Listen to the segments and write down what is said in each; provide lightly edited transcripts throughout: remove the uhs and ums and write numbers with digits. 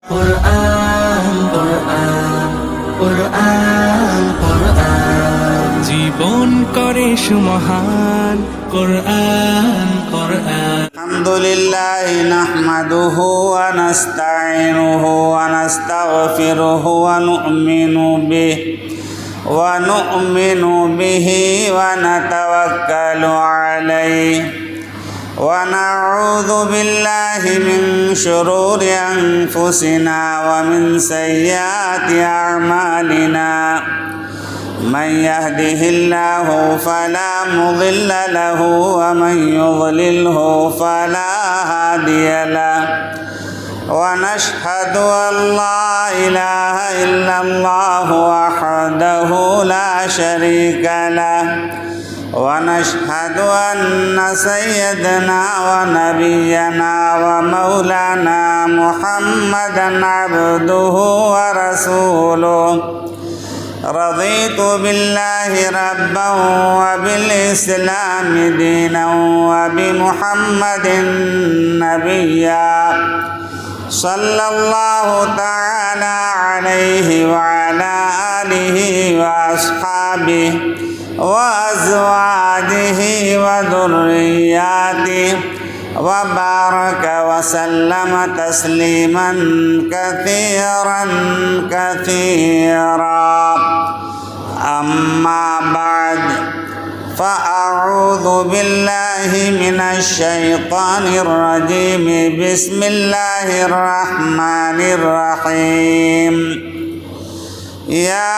قرآن قرآن قرآن قرآن জীবন করে সুমহান قرآن قرآن الحمد لله نحمده ونستعينه ونستغفره ونؤمن به ونتوكل عليه ونعوذ بالله من شرور أنفسنا ومن سيئات أعمالنا من يهده الله فلا مضل له ومن يضلله فلا هادي له ونشهد أن لا إله إلا الله وحده لا شريك له ونشهد أن سيدنا ونبينا ومولانا محمدا عبده ورسوله رضيت بالله ربا وبالإسلام دينا وبمحمد نبيا صلى الله تعالى عليه وعلى آله وأصحابه وأزواجه وذرياته وبارك وسلم تسليما كثيرا كثيرا أما بعد فأعوذ بالله من الشيطان الرجيم بسم الله الرحمن الرحيم يا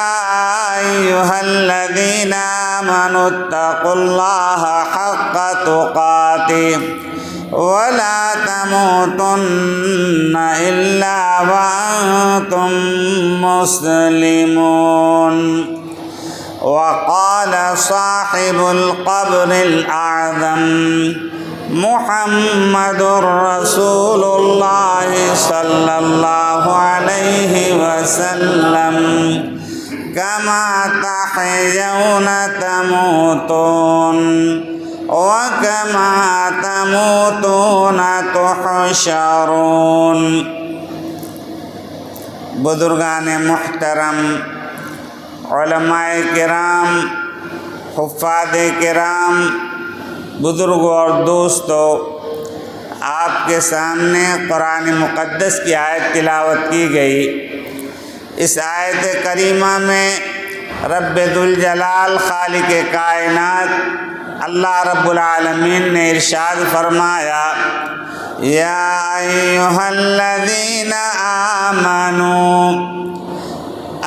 أيها الذين آمنوا اتقوا الله حق تقاته ولا تموتن إلا وأنتم مسلمون وقال صاحب القبر الأعظم محمد رسول الله صلى الله عليه وسلم كما تحيون تموتون وكما تموتون تحشرون بزرگان محترم، علماء کرام، حفاظ کرام، بزرگوں اور دوستوں، آپ کے سامنے قرآن مقدس کی آیت تلاوت کی گئی۔ اس آیت کریمہ میں رب ذوالجلال خالق کائنات اللہ رب العالمین نے ارشاد فرمایا، یا ایھا الذین آمنوا،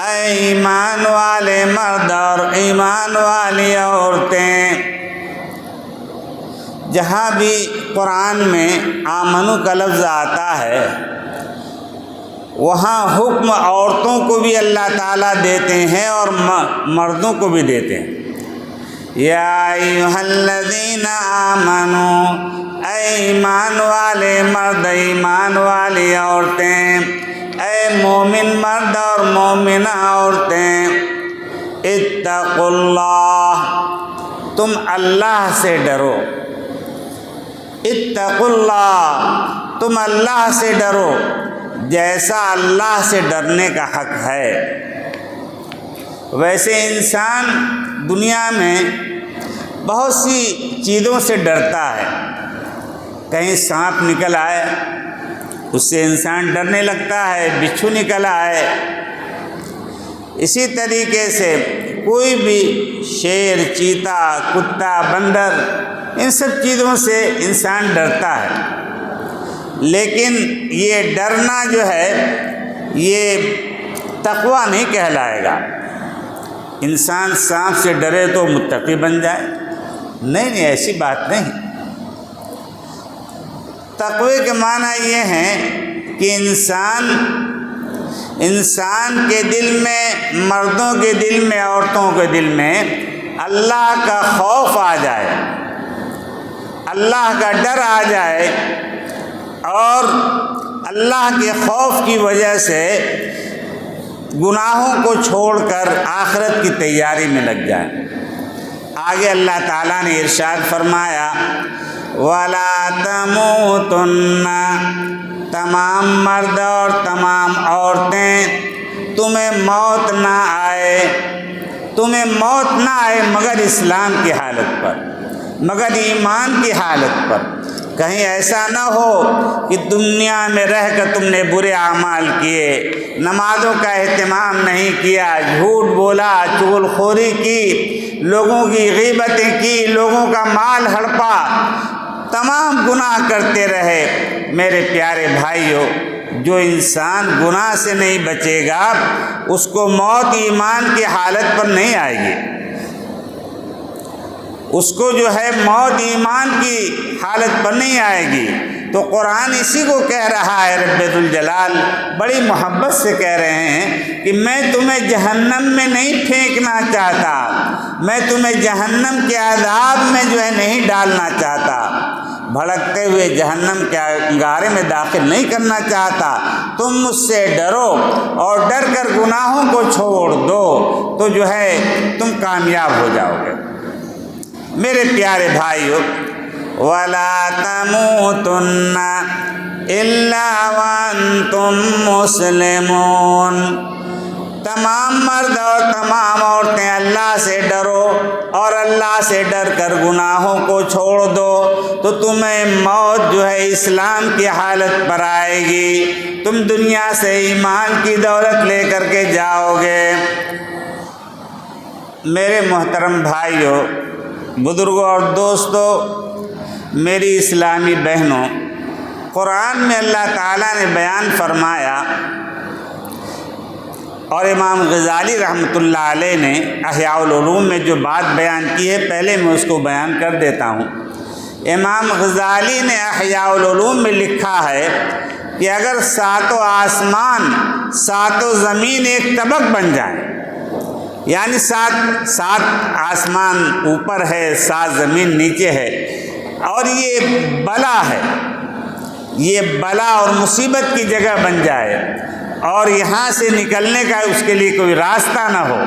اے ایمان والے مرد اور ایمان والی عورتیں۔ جہاں بھی قرآن میں آمنو کا لفظ آتا ہے وہاں حکم عورتوں کو بھی اللہ تعالیٰ دیتے ہیں اور مردوں کو بھی دیتے ہیں۔ یا ایھا الذین آمنوا، اے ایمان والے مرد، ایمان والی عورتیں، اے مومن مرد اور مومنہ عورتیں، اتقوا اللہ، تم اللہ سے ڈرو۔ اتقوا اللہ، تم اللہ سے ڈرو جیسا اللہ سے ڈرنے کا حق ہے۔ ویسے انسان دنیا میں بہت سی چیزوں سے ڈرتا ہے۔ کہیں سانپ نکل آئے اس سے انسان ڈرنے لگتا ہے، بچھو نکل آئے۔ اسی طریقے سے کوئی بھی شیر، چیتا، کتا، بندر، ان سب چیزوں سے انسان ڈرتا ہے۔ لیکن یہ ڈرنا جو ہے یہ تقویٰ نہیں کہلائے گا۔ انسان سانپ سے ڈرے تو متقی بن جائے، نہیں، ایسی بات نہیں۔ تقوی کے معنی یہ ہیں کہ انسان کے دل میں، مردوں کے دل میں، عورتوں کے دل میں اللہ کا خوف آ جائے، اللہ کا ڈر آ جائے، اور اللہ کے خوف کی وجہ سے گناہوں کو چھوڑ کر آخرت کی تیاری میں لگ جائیں۔ آگے اللہ تعالیٰ نے ارشاد فرمایا، وَلَا تَمُوتُنَّ تمام مرد اور تمام عورتیں تمہیں موت نہ آئے، تمہیں موت نہ آئے مگر اسلام کی حالت پر، مگر ایمان کی حالت پر۔ کہیں ایسا نہ ہو کہ دنیا میں رہ کر تم نے برے اعمال کیے، نمازوں کا اہتمام نہیں کیا، جھوٹ بولا، چغل خوری کی، لوگوں کی غیبتیں کی، لوگوں کا مال ہڑپا، تمام گناہ کرتے رہے۔ میرے پیارے بھائیوں، جو انسان گناہ سے نہیں بچے گا اس کو موت ایمان کی حالت پر نہیں آئے گی، اس کو جو ہے موت ایمان کی حالت پر نہیں آئے گی۔ تو قرآن اسی کو کہہ رہا ہے، رب ذوالجلال بڑی محبت سے کہہ رہے ہیں کہ میں تمہیں جہنم میں نہیں پھینکنا چاہتا، میں تمہیں جہنم کے عذاب میں جو ہے نہیں ڈالنا چاہتا، بھڑکتے ہوئے جہنم کے انگارے میں داخل نہیں کرنا چاہتا۔ تم مجھ سے ڈرو اور ڈر کر گناہوں کو چھوڑ دو تو جو ہے تم کامیاب ہو جاؤ گے۔ میرے پیارے بھائیو، وَلَا تَمُوتُنَّ إِلَّا وَأَنْتُمْ مُسْلِمُونَ، تمام مرد اور تمام عورتیں اللہ سے ڈرو اور اللہ سے ڈر کر گناہوں کو چھوڑ دو تو تمہیں موت جو ہے اسلام کی حالت پر آئے گی، تم دنیا سے ایمان کی دولت لے کر کے جاؤ گے۔ میرے محترم بھائیوں، بزرگوں اور دوستوں، میری اسلامی بہنوں، قرآن میں اللہ تعالیٰ نے بیان فرمایا اور امام غزالی رحمۃ اللہ علیہ نے احیاء العلوم میں جو بات بیان کی ہے پہلے میں اس کو بیان کر دیتا ہوں۔ امام غزالی نے احیاء العلوم میں لکھا ہے کہ اگر ساتوں آسمان ساتوں زمین ایک طبق بن جائیں، یعنی سات آسمان اوپر ہے، 7 زمین نیچے ہے، اور یہ بلا ہے، یہ بلا اور مصیبت کی جگہ بن جائے اور یہاں سے نکلنے کا اس کے لیے کوئی راستہ نہ ہو،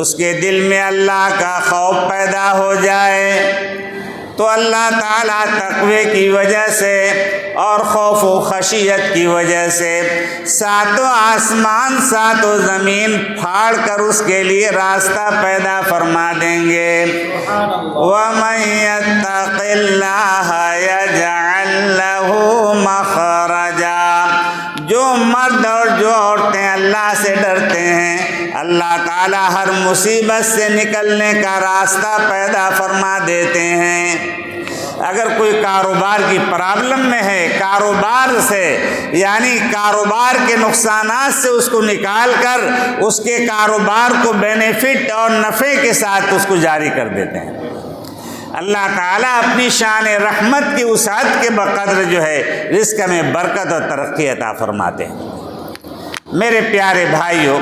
اس کے دل میں اللہ کا خوف پیدا ہو جائے تو اللہ تعالیٰ تقوی کی وجہ سے اور خوف و خشیت کی وجہ سے ساتوں آسمان ساتوں زمین پھاڑ کر اس کے لیے راستہ پیدا فرما دیں گے۔ وَمَن يَتَّقِ اللَّهَ يَجْعَل لَّهُ مَخْرَجًا، جو مرد اور جو عورتیں اللہ سے ڈرتے ہیں اللہ تعالیٰ ہر مصیبت سے نکلنے کا راستہ پیدا فرما دیتے ہیں۔ اگر کوئی کاروبار کی پرابلم میں ہے، کاروبار سے یعنی کاروبار کے نقصانات سے اس کو نکال کر اس کے کاروبار کو بینیفٹ اور نفع کے ساتھ اس کو جاری کر دیتے ہیں۔ اللہ تعالیٰ اپنی شان رحمت کی وسعت کے بقدر جو ہے رزق میں برکت اور ترقی عطا فرماتے ہیں۔ میرے پیارے بھائیوں،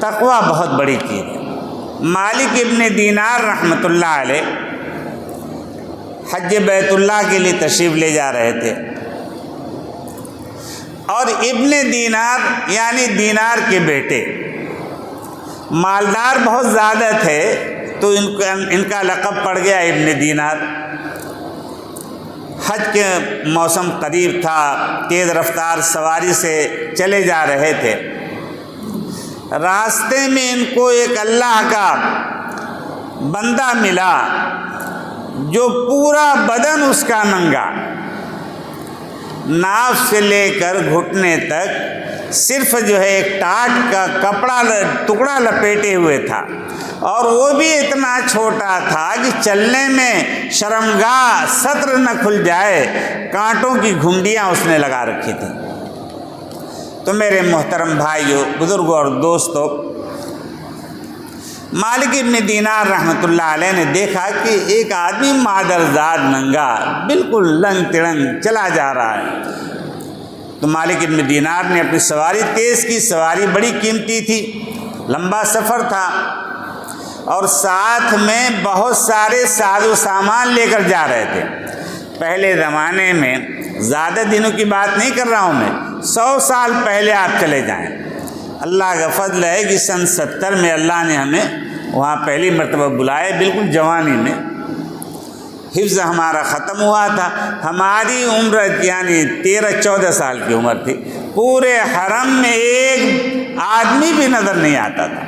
تقوی بہت بڑی چیز ہے۔ مالک ابن دینار رحمۃ اللہ علیہ حج بیت اللہ کے لیے تشریف لے جا رہے تھے اور ابن دینار یعنی دینار کے بیٹے مالدار بہت زیادہ تھے تو ان کا لقب پڑ گیا ابن دینار۔ حج کے موسم قریب تھا، تیز رفتار سواری سے چلے جا رہے تھے، راستے میں ان کو ایک اللہ کا بندہ ملا جو پورا بدن اس کا ننگا، ناف سے لے کر گھٹنے تک صرف جو ہے ایک ٹاٹ کا ٹکڑا لپیٹے ہوئے تھا، اور وہ بھی اتنا چھوٹا تھا کہ چلنے میں شرمگاہ سطر نہ کھل جائے، کانٹوں کی گھنڈیاں اس نے لگا رکھی تھیں۔ تو میرے محترم بھائیوں، بزرگوں اور دوستوں، مالک ابن دینار رحمۃ اللہ علیہ نے دیکھا کہ ایک آدمی مادرزاد ننگا بالکل لنگ تڑنگ چلا جا رہا ہے۔ تو مالک ابن دینار نے اپنی سواری تیز کی، سواری بڑی قیمتی تھی، لمبا سفر تھا اور ساتھ میں بہت سارے ساز و سامان لے کر جا رہے تھے۔ پہلے زمانے میں، زیادہ دنوں کی بات نہیں کر رہا ہوں میں، 100 سال پہلے آپ چلے جائیں، اللہ کا فضل ہے کہ سن 70 میں اللہ نے ہمیں وہاں پہلی مرتبہ بلائے، بالکل جوانی میں۔ حفظ ہمارا ختم ہوا تھا، ہماری عمر یعنی 13-14 سال کی عمر تھی، پورے حرم میں ایک آدمی بھی نظر نہیں آتا تھا،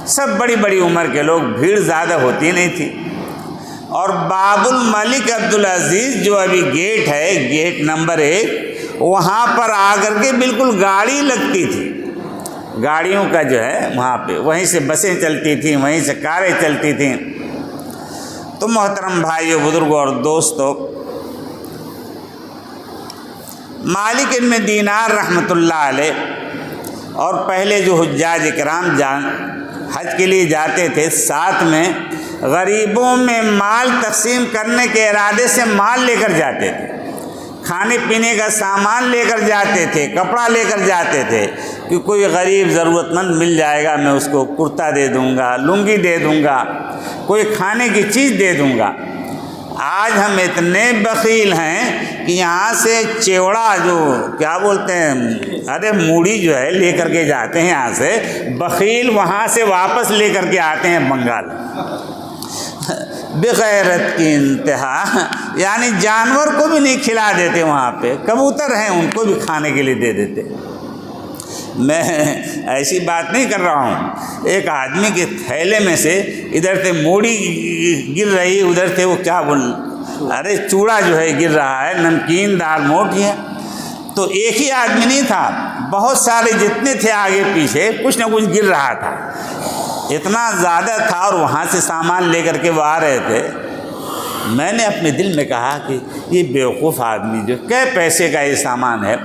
سب بڑی بڑی عمر کے لوگ، بھیڑ زیادہ ہوتی نہیں تھی۔ اور باب الملک عبدالعزیز جو ابھی گیٹ ہے، گیٹ نمبر 1، وہاں پر آ کر کے بالکل گاڑی لگتی تھی، گاڑیوں کا جو ہے وہاں پہ، وہیں سے بسیں چلتی تھیں، وہیں سے کاریں چلتی تھیں۔ تو محترم بھائیو، بزرگوں اور دوستو، مالک ابن دینار رحمۃ اللہ علیہ اور پہلے جو حجاج اکرام حج کے لیے جاتے تھے، ساتھ میں غریبوں میں مال تقسیم کرنے کے ارادے سے مال لے کر جاتے تھے، کھانے پینے کا سامان لے کر جاتے تھے، کپڑا لے کر جاتے تھے کہ کوئی غریب ضرورت مند مل جائے گا، میں اس کو کرتا دے دوں گا، لنگی دے دوں گا، کوئی کھانے کی چیز دے دوں گا۔ آج ہم اتنے بخیل ہیں کہ یہاں سے چیوڑا جو کیا بولتے ہیں، ارے موڑی جو ہے لے کر کے جاتے ہیں یہاں سے، بخیل وہاں سے واپس لے کر کے آتے ہیں بنگال، بغیرت کی انتہا، یعنی جانور کو بھی نہیں کھلا دیتے، وہاں پہ کبوتر ہیں ان کو بھی کھانے کے لیے دے دیتے۔ میں ایسی بات نہیں کر رہا ہوں، ایک آدمی کے تھیلے میں سے ادھر سے موڑی گر رہی، ادھر سے وہ کیا ارے چوڑا جو ہے گر رہا ہے، نمکین دال موٹی ہے۔ تو ایک ہی آدمی نہیں تھا، بہت سارے جتنے تھے آگے پیچھے کچھ نہ کچھ گر رہا تھا، اتنا زیادہ تھا، اور وہاں سے سامان لے کر کے وہ آ رہے تھے۔ میں نے اپنے دل میں کہا کہ یہ بیوقوف آدمی جو کئے پیسے کا یہ سامان ہے،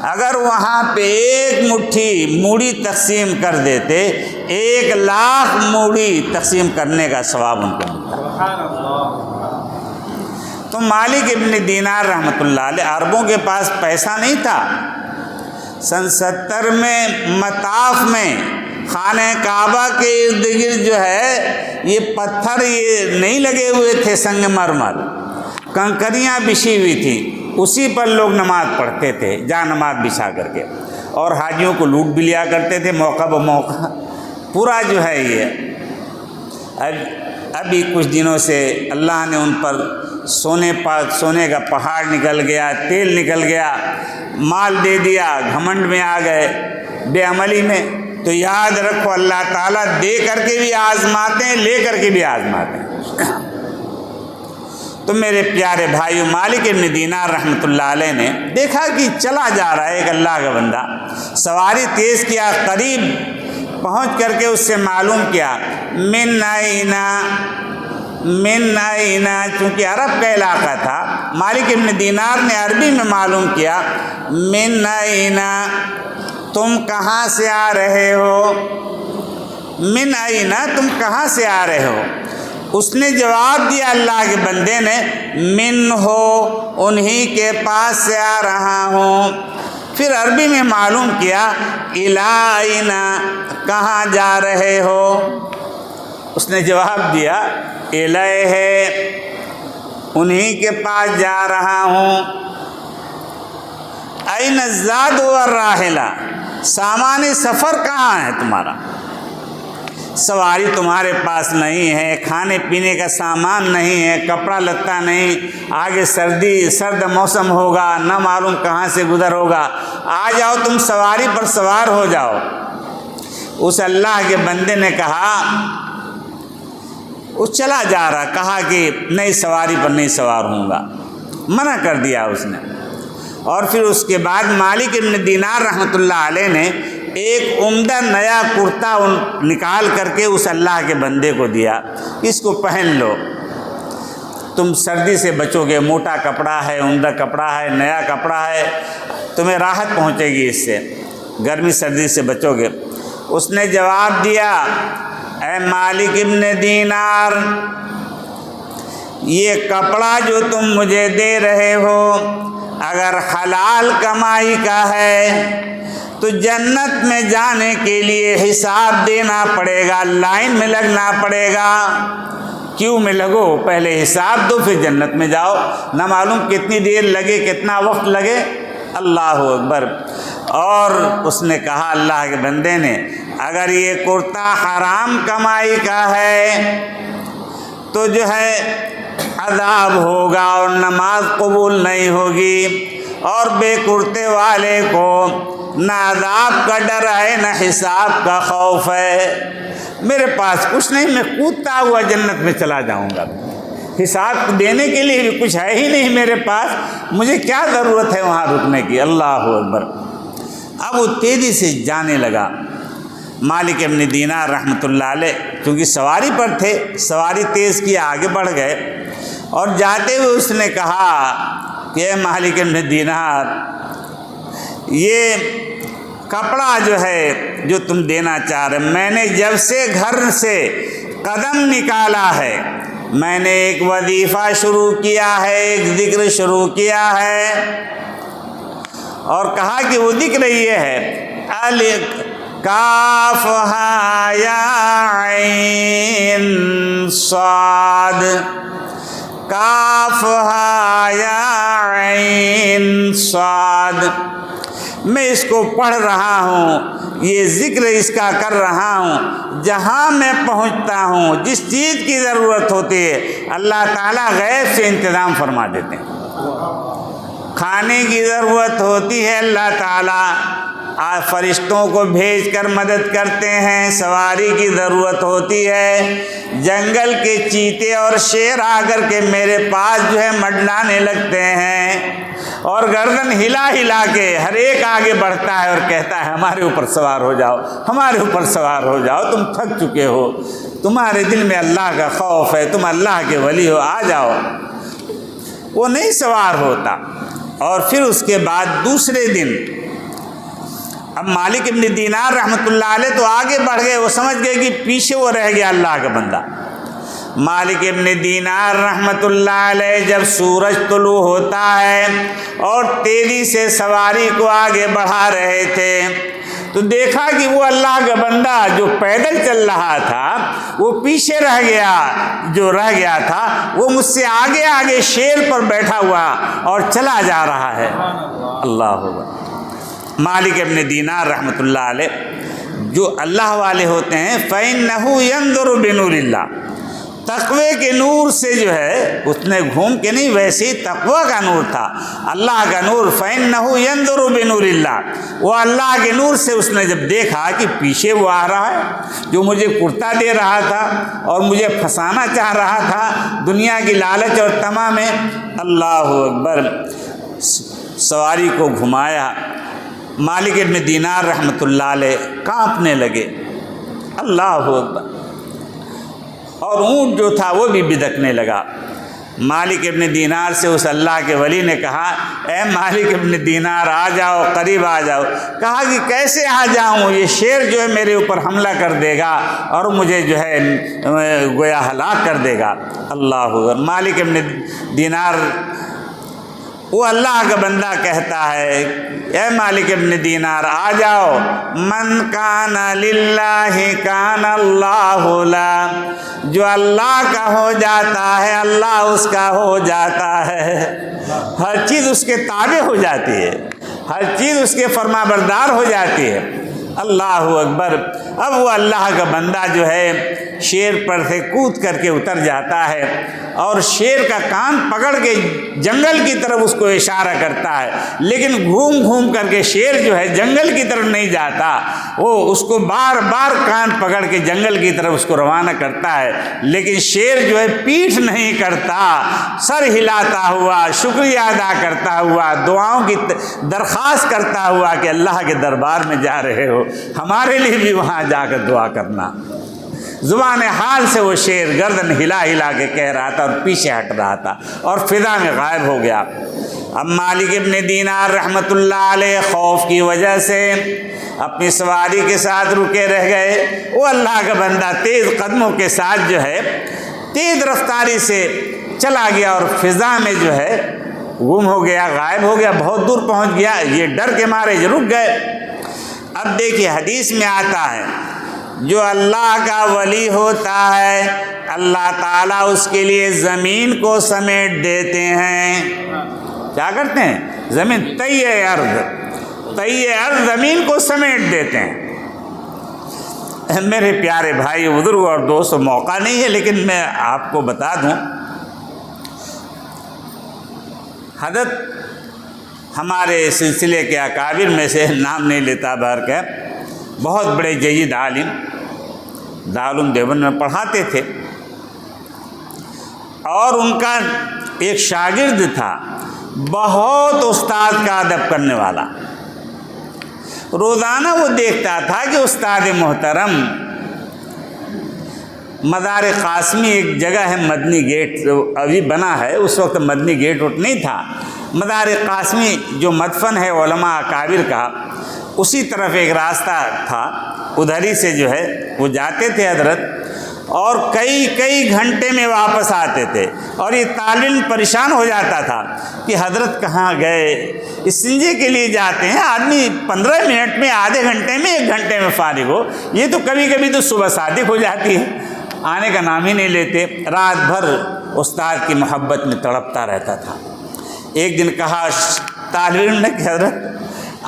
اگر وہاں پہ ایک مٹھی موڑی تقسیم کر دیتے، 1,00,000 موڑی تقسیم کرنے کا ثواب ان کو ملتا۔ تو مالک ابن دینار رحمۃ اللہ علیہ، عربوں کے پاس پیسہ نہیں تھا۔ سن 70 میں مطاف میں خانہ کعبہ کے ارد گرد جو ہے یہ پتھر یہ نہیں لگے ہوئے تھے، سنگ مرمر، کنکریاں بچھی ہوئی تھیں، اسی پر لوگ نماز پڑھتے تھے، جا نماز بچھا کر کے، اور حاجیوں کو لوٹ بھی لیا کرتے تھے موقع بموقع۔ پورا جو ہے یہ ابھی کچھ دنوں سے اللہ نے ان پر سونے کا پہاڑ نکل گیا، تیل نکل گیا، مال دے دیا، گھمنڈ میں آ گئے، بے عملی میں۔ تو یاد رکھو، اللہ تعالیٰ دے کر کے بھی آزماتے ہیں، لے کر کے بھی آزماتے ہیں۔ تو میرے پیارے بھائیو، مالک ابن دینار رحمۃ اللہ علیہ نے دیکھا کہ چلا جا رہا ہے ایک اللہ کا بندہ، سواری تیز کیا، قریب پہنچ کر کے اس سے معلوم کیا، من اینا، چونکہ عرب کا علاقہ تھا، مالک ابن دینار نے عربی میں معلوم کیا، من اینا، تم کہاں سے آ رہے ہو، من اینا، تم کہاں سے آ رہے ہو؟ اس نے جواب دیا اللہ کے بندے نے، من ہو، انہی کے پاس سے آ رہا ہوں۔ پھر عربی میں معلوم کیا، الی اینا، کہاں جا رہے ہو؟ اس نے جواب دیا، الیہ، انہی کے پاس جا رہا ہوں۔ این الزاد والراحلہ، سامان سفر کہاں ہے تمہارا؟ سواری تمہارے پاس نہیں ہے، کھانے پینے کا سامان نہیں ہے، کپڑا لتا نہیں، آگے سرد موسم ہوگا، نہ معلوم کہاں سے گزر ہوگا، آ جاؤ تم سواری پر سوار ہو جاؤ۔ اس اللہ کے بندے نے کہا، وہ چلا جا رہا، کہا کہ نئی سواری پر نہیں سوار ہوں گا، منع کر دیا اس نے۔ اور پھر اس کے بعد مالک ابن دینار رحمۃ اللہ علیہ نے ایک عمدہ نیا کرتا نکال کر کے اس اللہ کے بندے کو دیا، اس کو پہن لو، تم سردی سے بچو گے، موٹا کپڑا ہے، عمدہ کپڑا ہے، نیا کپڑا ہے، تمہیں راحت پہنچے گی اس سے، گرمی سردی سے بچو گے۔ اس نے جواب دیا، اے مالک ابن دینار، یہ کپڑا جو تم مجھے دے رہے ہو اگر حلال کمائی کا ہے تو جنت میں جانے کے لیے حساب دینا پڑے گا، لائن میں لگنا پڑے گا، کیوں میں لگو، پہلے حساب دو پھر جنت میں جاؤ، نہ معلوم کتنی دیر لگے، کتنا وقت لگے، اللہ اکبر۔ اور اس نے کہا اللہ کے بندے نے، اگر یہ کرتا حرام کمائی کا ہے تو جو ہے عذاب ہوگا اور نماز قبول نہیں ہوگی، اور بے کرتے والے کو نہ عذاب کا ڈر ہے نہ حساب کا خوف ہے۔ میرے پاس کچھ نہیں، میں کودتا ہوا جنت میں چلا جاؤں گا، حساب دینے کے لیے بھی کچھ ہے ہی نہیں میرے پاس، مجھے کیا ضرورت ہے وہاں رکنے کی۔ اللہ اکبر۔ اب وہ تیزی سے جانے لگا۔ مالک ابن دینار رحمۃ اللہ علیہ چونکہ سواری پر تھے، سواری تیز کی، آگے بڑھ گئے، اور جاتے ہوئے اس نے کہا کہ اے مالک ابن دینار، یہ کپڑا جو ہے جو تم دینا چاہ رہے، میں نے جب سے گھر سے قدم نکالا ہے میں نے ایک وظیفہ شروع کیا ہے، ایک ذکر شروع کیا ہے، اور کہا کہ وہ ذکر یہ ہے کاف ہا یا عین صاد، کاف ہا یا عین صاد، میں اس کو پڑھ رہا ہوں، یہ ذکر اس کا کر رہا ہوں، جہاں میں پہنچتا ہوں جس چیز کی ضرورت ہوتی ہے اللہ تعالیٰ غیب سے انتظام فرما دیتے ہیں۔ کھانے کی ضرورت ہوتی ہے اللہ تعالیٰ فرشتوں کو بھیج کر مدد کرتے ہیں، سواری کی ضرورت ہوتی ہے، جنگل کے چیتے اور شیر آ کر کے میرے پاس جو ہے منڈلانے لگتے ہیں، اور گردن ہلا ہلا کے ہر ایک آگے بڑھتا ہے اور کہتا ہے ہمارے اوپر سوار ہو جاؤ، ہمارے اوپر سوار ہو جاؤ، تم تھک چکے ہو، تمہارے دل میں اللہ کا خوف ہے، تم اللہ کے ولی ہو، آ جاؤ۔ وہ نہیں سوار ہوتا۔ اور پھر اس کے بعد دوسرے دن اب مالک ابن دینار رحمۃ اللہ علیہ تو آگے بڑھ گئے، وہ سمجھ گئے کہ پیچھے وہ رہ گیا اللہ کا بندہ۔ مالک ابن دینار رحمۃ اللہ علیہ جب سورج طلوع ہوتا ہے اور تیزی سے سواری کو آگے بڑھا رہے تھے تو دیکھا کہ وہ اللہ کا بندہ جو پیدل چل رہا تھا وہ پیچھے رہ گیا، جو رہ گیا تھا وہ مجھ سے آگے آگے شیر پر بیٹھا ہوا اور چلا جا رہا ہے۔ اللہ اکبر۔ مالک ابن دینار رحمۃ اللہ علیہ جو اللہ والے ہوتے ہیں فَإِنَّهُ يَنظُرُ بِنُورِ اللَّهِ، تقوی کے نور سے جو ہے اس نے گھوم کے نہیں، ویسے ہی تقوی کا نور تھا، اللہ کا نور۔ فَإِنَّهُ يَنظُرُ بِنُورِ اللَّهِ، وہ اللہ کے نور سے اس نے جب دیکھا کہ پیچھے وہ آ رہا ہے جو مجھے کرتا دے رہا تھا اور مجھے پھنسانا چاہ رہا تھا دنیا کی لالچ اور طمع میں، اللہ اکبر، سواری کو گھمایا۔ مالک ابن دینار رحمۃ اللہ علیہ کانپنے لگے، اللہ اکبر، اور اونٹ جو تھا وہ بھی بدکنے لگا۔ مالک ابن دینار سے اس اللہ کے ولی نے کہا اے مالک ابن دینار آ جاؤ، قریب آ جاؤ۔ کہا کہ کیسے آ جاؤں، یہ شیر جو ہے میرے اوپر حملہ کر دے گا اور مجھے جو ہے گویا ہلاک کر دے گا۔ اللہ اکبر۔ مالک ابن دینار وہ اللہ کا بندہ کہتا ہے اے مالک ابن دینار آ جاؤ، من کان للہ کان اللہ لا، جو اللہ کا ہو جاتا ہے اللہ اس کا ہو جاتا ہے، ہر چیز اس کے تابع ہو جاتی ہے، ہر چیز اس کے فرما بردار ہو جاتی ہے۔ اللہ اکبر۔ اب وہ اللہ کا بندہ جو ہے شیر پر سے کود کر کے اتر جاتا ہے اور شیر کا کان پکڑ کے جنگل کی طرف اس کو اشارہ کرتا ہے، لیکن گھوم گھوم کر کے شیر جو ہے جنگل کی طرف نہیں جاتا، وہ اس کو بار بار کان پکڑ کے جنگل کی طرف اس کو روانہ کرتا ہے، لیکن شیر جو ہے پیٹھ نہیں کرتا، سر ہلاتا ہوا، شکریہ ادا کرتا ہوا، دعاؤں کی درخواست کرتا ہوا کہ اللہ کے دربار میں جا رہے ہو، ہمارے لیے بھی وہاں جا کر دعا کرنا۔ زبان حال سے وہ شیر گردن ہلا ہلا کے کہہ رہا تھا اور پیچھے ہٹ رہا تھا اور فضا میں غائب ہو گیا۔ اب مالک ابن دینار رحمۃ اللہ علیہ خوف کی وجہ سے اپنی سواری کے ساتھ رکے رہ گئے۔ وہ اللہ کا بندہ تیز قدموں کے ساتھ جو ہے تیز رفتاری سے چلا گیا اور فضا میں جو ہے گم ہو گیا، غائب ہو گیا، بہت دور پہنچ گیا۔ یہ ڈر کے مارے رک گئے۔ اب دیکھیے حدیث میں آتا ہے جو اللہ کا ولی ہوتا ہے اللہ تعالیٰ اس کے لیے زمین کو سمیٹ دیتے ہیں۔ کیا کرتے ہیں؟ زمین طی ارض زمین کو سمیٹ دیتے ہیں۔ میرے پیارے بھائی بزرگ اور دوست، موقع نہیں ہے لیکن میں آپ کو بتا دوں حضرت ہمارے سلسلے کے اکابر میں سے نام نہیں لیتا بہر کے بہت بڑے جید عالم دارالعلوم دیوبند میں پڑھاتے تھے، اور ان کا ایک شاگرد تھا بہت استاد کا ادب کرنے والا۔ روزانہ وہ دیکھتا تھا کہ استاد محترم مزار قاسمی ایک جگہ ہے، مدنی گیٹ ابھی بنا ہے، اس وقت مدنی گیٹ وٹ نہیں تھا، مزار قاسمی جو مدفن ہے علماء اکابر کا، اسی طرف ایک راستہ تھا، ادھر ہی سے جو ہے وہ جاتے تھے حضرت، اور کئی گھنٹے میں واپس آتے تھے، اور یہ طالب علم پریشان ہو جاتا تھا کہ حضرت کہاں گئے، استنجے کے لیے جاتے ہیں آدمی 15 منٹ میں، آدھے گھنٹے میں، 1 گھنٹے میں فارغ ہو، یہ تو کبھی کبھی تو صبح صادق ہو جاتی ہے، آنے کا نام ہی نہیں لیتے، رات بھر استاد کی محبت میں تڑپتا رہتا تھا۔ ایک دن کہا طالب علم نے کہ حضرت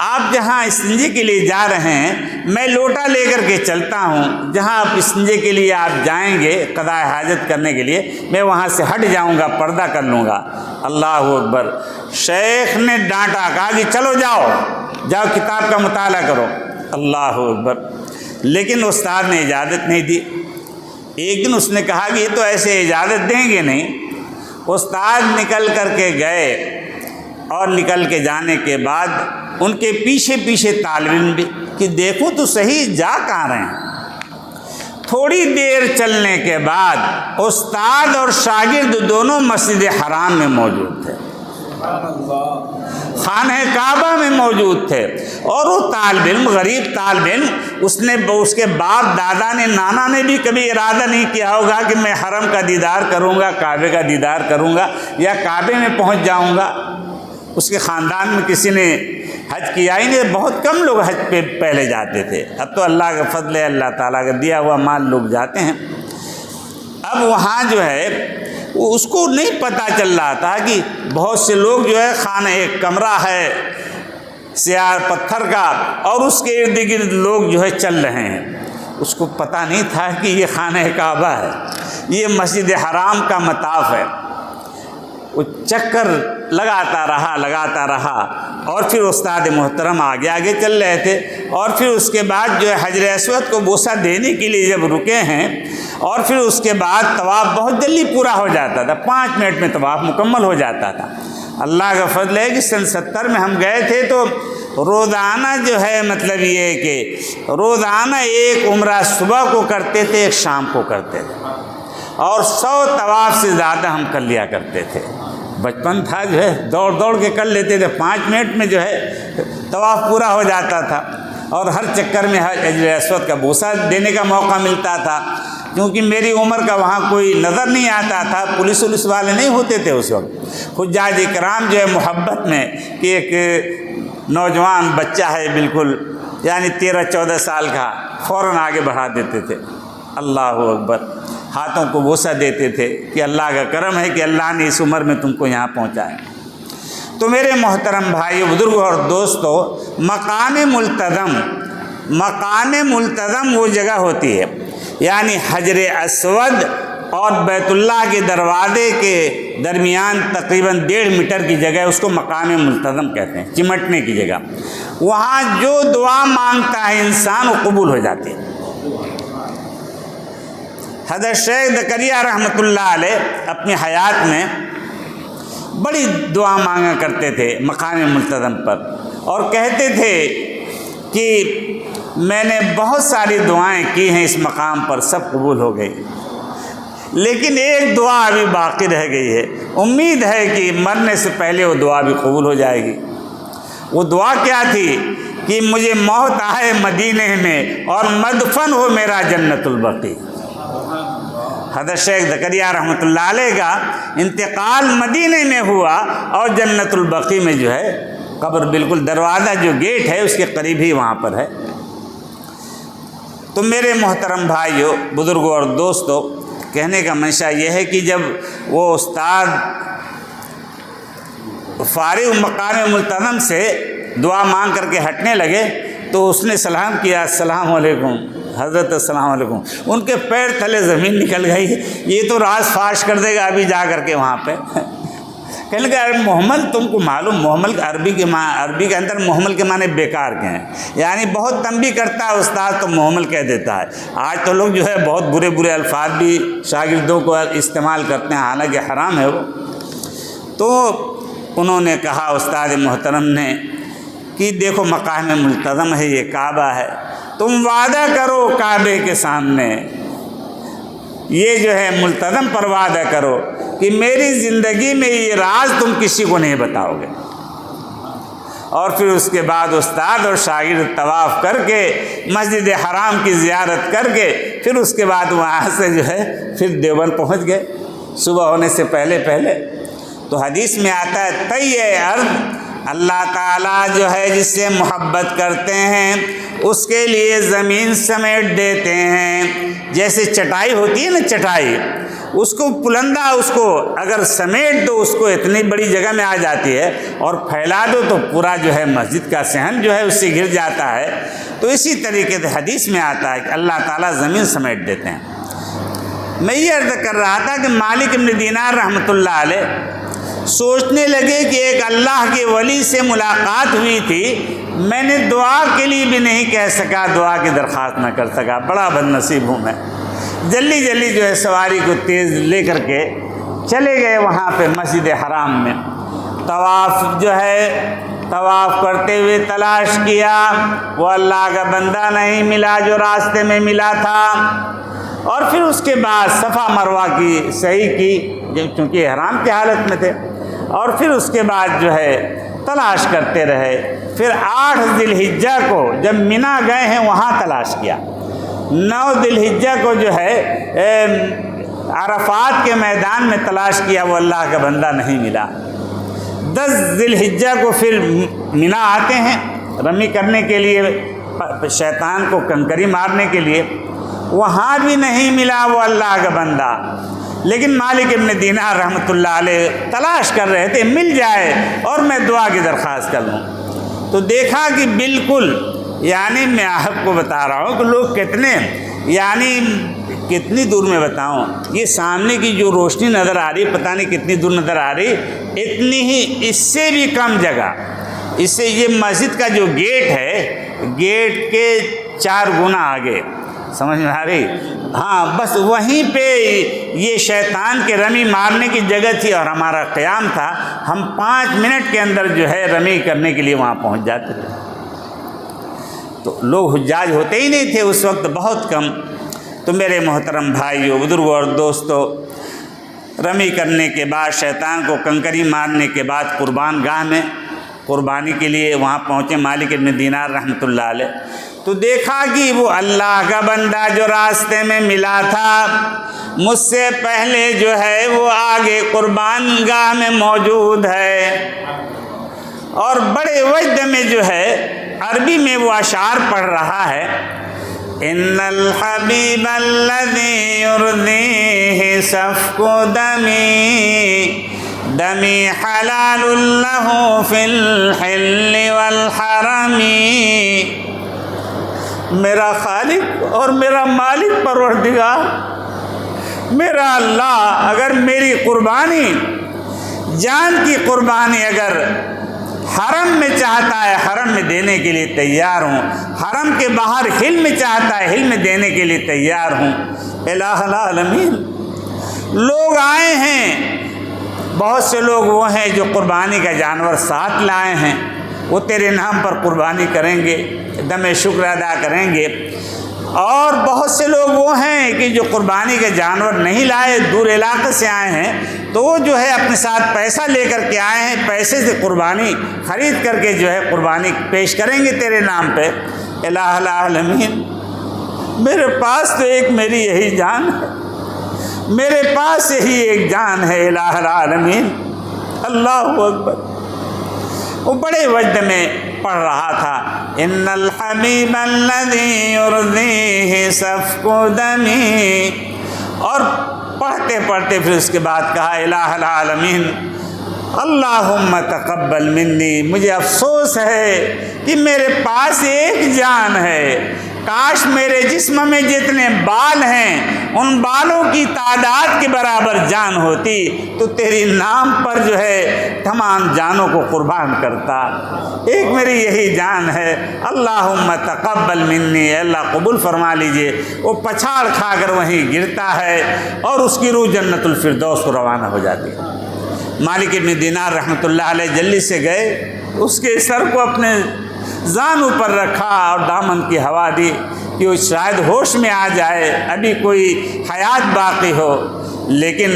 آپ جہاں استنجے کے لیے جا رہے ہیں میں لوٹا لے کر کے چلتا ہوں، جہاں آپ استنجے کے لیے آپ جائیں گے قضاء حاجت کرنے کے لیے، میں وہاں سے ہٹ جاؤں گا، پردہ کر لوں گا۔ اللہ اکبر! شیخ نے ڈانٹا، کہا کہ چلو جاؤ کتاب کا مطالعہ کرو۔ اللہ اکبر! لیکن استاد نے اجازت نہیں دی۔ ایک دن اس نے کہا کہ یہ تو ایسے اجازت دیں گے نہیں۔ استاد نکل کر کے گئے، اور نکل کے جانے کے بعد ان کے پیچھے طالب علم بھی کہ دیکھو تو صحیح جا کہاں رہے ہیں۔ تھوڑی دیر چلنے کے بعد استاد اور شاگرد دونوں مسجد حرام میں موجود تھے، خانہ کعبہ میں موجود تھے، اور وہ طالب علم، غریب طالب علم، اس کے باپ دادا نے، نانا نے بھی کبھی ارادہ نہیں کیا ہوگا کہ میں حرم کا دیدار کروں گا، کعبے کا دیدار کروں گا، یا کعبے میں پہنچ جاؤں گا۔ اس کے خاندان میں کسی نے حج کیا ہی نہیں، بہت کم لوگ حج پہ پہلے جاتے تھے، اب تو اللہ کا فضل ہے، اللہ تعالیٰ کا دیا ہوا مال لوگ جاتے ہیں۔ اب وہاں جو ہے اس کو نہیں پتہ چل رہا تھا کہ بہت سے لوگ جو ہے خانہ، ایک کمرہ ہے سیاہ پتھر کا، اور اس کے ارد گرد لوگ جو ہے چل رہے ہیں، اس کو پتہ نہیں تھا کہ یہ خانہ کعبہ ہے، یہ مسجد حرام کا مطاف ہے۔ وہ چکر لگاتا رہا، اور پھر استاد محترم آگے چل رہے تھے، اور پھر اس کے بعد جو ہے حجر اسود کو بوسہ دینے کے لیے جب رکے ہیں، اور پھر اس کے بعد طواف بہت جلدی پورا ہو جاتا تھا، 5 منٹ میں طواف مکمل ہو جاتا تھا۔ اللہ کا فضل ہے کہ سن 70 میں ہم گئے تھے، تو روزانہ جو ہے مطلب یہ ہے کہ روزانہ ایک عمرہ صبح کو کرتے تھے، ایک شام کو کرتے تھے، اور 100 طواف سے زیادہ ہم کر لیا کرتے تھے۔ بچپن تھا جو ہے دوڑ کے کر لیتے تھے، 5 منٹ میں جو ہے طواف پورا ہو جاتا تھا، اور ہر چکر میں حجر اسود کا بوسہ دینے کا موقع ملتا تھا، کیونکہ میری عمر کا وہاں کوئی نظر نہیں آتا تھا، پولیس والے نہیں ہوتے تھے اس وقت۔ حجاج کرام جو ہے محبت میں کہ ایک نوجوان بچہ ہے بالکل، یعنی 13-14 سال کا، فوراً آگے بڑھا دیتے تھے۔ اللہ اکبر! ہاتھوں کو بوسہ دیتے تھے کہ اللہ کا کرم ہے کہ اللہ نے اس عمر میں تم کو یہاں پہنچایا۔ تو میرے محترم بھائیو، بزرگوں اور دوستو، مقام ملتزم وہ جگہ ہوتی ہے، یعنی حجر اسود اور بیت اللہ کے دروازے کے درمیان تقریباً 1.5 میٹر کی جگہ، اس کو مقام ملتزم کہتے ہیں، چمٹنے کی جگہ۔ وہاں جو دعا مانگتا ہے انسان وہ قبول ہو جاتی ہے۔ حضرت شیخ زکریا رحمۃ اللہ علیہ اپنی حیات میں بڑی دعا مانگا کرتے تھے مقام ملتزم پر، اور کہتے تھے کہ میں نے بہت ساری دعائیں کی ہیں اس مقام پر، سب قبول ہو گئی، لیکن ایک دعا ابھی باقی رہ گئی ہے، امید ہے کہ مرنے سے پہلے وہ دعا بھی قبول ہو جائے گی۔ وہ دعا کیا تھی کہ مجھے موت آئے مدینے میں، اور مدفن ہو میرا جنت البقیع۔ حضرت شیخ زکریا رحمۃ اللہ علیہ کا انتقال مدینے میں ہوا، اور جنت البقیع میں جو ہے قبر، بالکل دروازہ جو گیٹ ہے اس کے قریب ہی وہاں پر ہے۔ تو میرے محترم بھائیو، بزرگوں اور دوستو، کہنے کا منشا یہ ہے کہ جب وہ استاد فارغ مقام ملتزم سے دعا مانگ کر کے ہٹنے لگے، تو اس نے سلام کیا، السلام علیکم حضرت، السلام علیکم۔ ان کے پیر تلے زمین نکل گئی، یہ تو راز فاش کر دے گا ابھی جا کر کے وہاں پہ۔ کہنے لگا ارے محمل تم کو معلوم محمل عربی کے اندر محمل کے معنی بیکار کے ہیں، یعنی بہت تنبیہ کرتا ہے استاد تو محمل کہہ دیتا ہے۔ آج تو لوگ جو ہے بہت برے برے الفاظ بھی شاگردوں کو استعمال کرتے ہیں، حالانکہ حرام ہے وہ۔ تو انہوں نے کہا استاد محترم نے کہ دیکھو مقام ملتزم ہے، یہ کعبہ ہے، تم وعدہ کرو کعبے کے سامنے، یہ جو ہے ملتزم پر وعدہ کرو کہ میری زندگی میں یہ راز تم کسی کو نہیں بتاؤ گے۔ اور پھر اس کے بعد استاد اور شاگرد طواف کر کے مسجد حرام کی زیارت کر کے پھر اس کے بعد وہاں سے جو ہے پھر دیوبند پہنچ گئے صبح ہونے سے پہلے پہلے۔ تو حدیث میں آتا ہے طی ارض، اللہ تعالیٰ جو ہے جس سے محبت کرتے ہیں اس کے لیے زمین سمیٹ دیتے ہیں۔ جیسے چٹائی ہوتی ہے نا، چٹائی اس کو پلندہ اس کو اگر سمیٹ دو اس کو اتنی بڑی جگہ میں آ جاتی ہے، اور پھیلا دو تو پورا جو ہے مسجد کا صحن جو ہے اس سے گر جاتا ہے۔ تو اسی طریقے سے حدیث میں آتا ہے کہ اللہ تعالیٰ زمین سمیٹ دیتے ہیں۔ میں یہ عرض کر رہا تھا کہ مالک بن دینار رحمۃ اللہ علیہ سوچنے لگے کہ ایک اللہ کے ولی سے ملاقات ہوئی تھی، میں نے دعا کے لیے بھی نہیں کہہ سکا، دعا کی درخواست نہ کر سکا، بڑا بد نصیب ہوں میں۔ جلدی جلدی جو ہے سواری کو تیز لے کر کے چلے گئے وہاں پہ مسجد حرام میں۔ طواف کرتے ہوئے تلاش کیا، وہ اللہ کا بندہ نہیں ملا جو راستے میں ملا تھا۔ اور پھر اس کے بعد صفا مروہ کی صحیح کی، چونکہ احرام کی حالت میں تھے، اور پھر اس کے بعد جو ہے تلاش کرتے رہے۔ پھر 8 ذی الحجہ کو جب منا گئے ہیں وہاں تلاش کیا، 9 ذی الحجہ کو جو ہے عرفات کے میدان میں تلاش کیا، وہ اللہ کا بندہ نہیں ملا۔ 10 ذی الحجہ کو پھر منا آتے ہیں رمی کرنے کے لیے، شیطان کو کنکری مارنے کے لیے، وہاں بھی نہیں ملا وہ اللہ کا بندہ۔ لیکن مالک ابن دینار رحمۃ اللہ علیہ تلاش کر رہے تھے مل جائے اور میں دعا کی درخواست کر لوں۔ تو دیکھا کہ بالکل، یعنی میں آپ کو بتا رہا ہوں کہ لوگ کتنی دور میں بتاؤں، یہ سامنے کی جو روشنی نظر آ رہی پتہ نہیں کتنی دور نظر آ رہی، اتنی ہی اس سے بھی کم جگہ، اس سے یہ مسجد کا جو گیٹ ہے، گیٹ کے 4 گنا آگے، سمجھ میں آ رہی؟ ہاں، بس وہیں پہ یہ شیطان کے رمی مارنے کی جگہ تھی اور ہمارا قیام تھا۔ ہم 5 منٹ کے اندر جو ہے رمی کرنے کے لیے وہاں پہنچ جاتے تھے۔ تو لوگ حجاج ہوتے ہی نہیں تھے اس وقت، بہت کم۔ تو میرے محترم بھائیوں، بزرگوں اور دوستوں، رمی کرنے کے بعد شیطان کو کنکری مارنے کے بعد قربان گاہ میں قربانی کے لیے وہاں پہنچے مالک ابن دینار رحمۃ اللہ علیہ۔ تو دیکھا کہ وہ اللہ کا بندہ جو راستے میں ملا تھا مجھ سے پہلے جو ہے وہ آگے قربان گاہ میں موجود ہے، اور بڑے وجد میں جو ہے عربی میں وہ اشعار پڑھ رہا ہے، ان الحبیب الذی یرضیہ سفک دمی دمی حلال لہ فی الحل والحرم۔ میرا خالق اور میرا مالک پروردگار، میرا اللہ، اگر میری قربانی، جان کی قربانی اگر حرم میں چاہتا ہے حرم میں دینے کے لیے تیار ہوں، حرم کے باہر ہل میں چاہتا ہے ہل میں دینے کے لیے تیار ہوں۔ الہ العالمین، لوگ آئے ہیں، بہت سے لوگ وہ ہیں جو قربانی کا جانور ساتھ لائے ہیں، وہ تیرے نام پر قربانی کریں گے، دم شکر ادا کریں گے، اور بہت سے لوگ وہ ہیں کہ جو قربانی کا جانور نہیں لائے، دور علاقے سے آئے ہیں، تو وہ جو ہے اپنے ساتھ پیسہ لے کر کے آئے ہیں، پیسے سے قربانی خرید کر کے جو ہے قربانی پیش کریں گے تیرے نام پہ۔ الہ العالمین، میرے پاس تو ایک میری یہی جان ہے، میرے پاس یہی ایک جان ہے۔ الہ العالمین، اللہ اکبر۔ وہ بڑے وجد میں پڑھ رہا تھا، ان الحبیب الذی یرضیہ سفک دمی، اور پڑھتے پڑھتے پھر اس کے بعد کہا، الہ العالمین اللہم تقبل منی، مجھے افسوس ہے کہ میرے پاس ایک جان ہے، کاش میرے جسم میں جتنے بال ہیں ان بالوں کی تعداد کے برابر جان ہوتی تو تیری نام پر جو ہے تمام جانوں کو قربان کرتا۔ ایک میری یہی جان ہے، اللہم تقبل منی، اللہ قبول فرما لیجئے۔ وہ پچھاڑ کھا کر وہیں گرتا ہے اور اس کی روح جنت الفردوس کو روانہ ہو جاتی ہے۔ مالک ابن دینار رحمۃ اللہ علیہ جلدی سے گئے، اس کے سر کو اپنے زانوں پر رکھا اور دامن کی ہوا دی کہ وہ شاید ہوش میں آ جائے، ابھی کوئی حیات باقی ہو۔ لیکن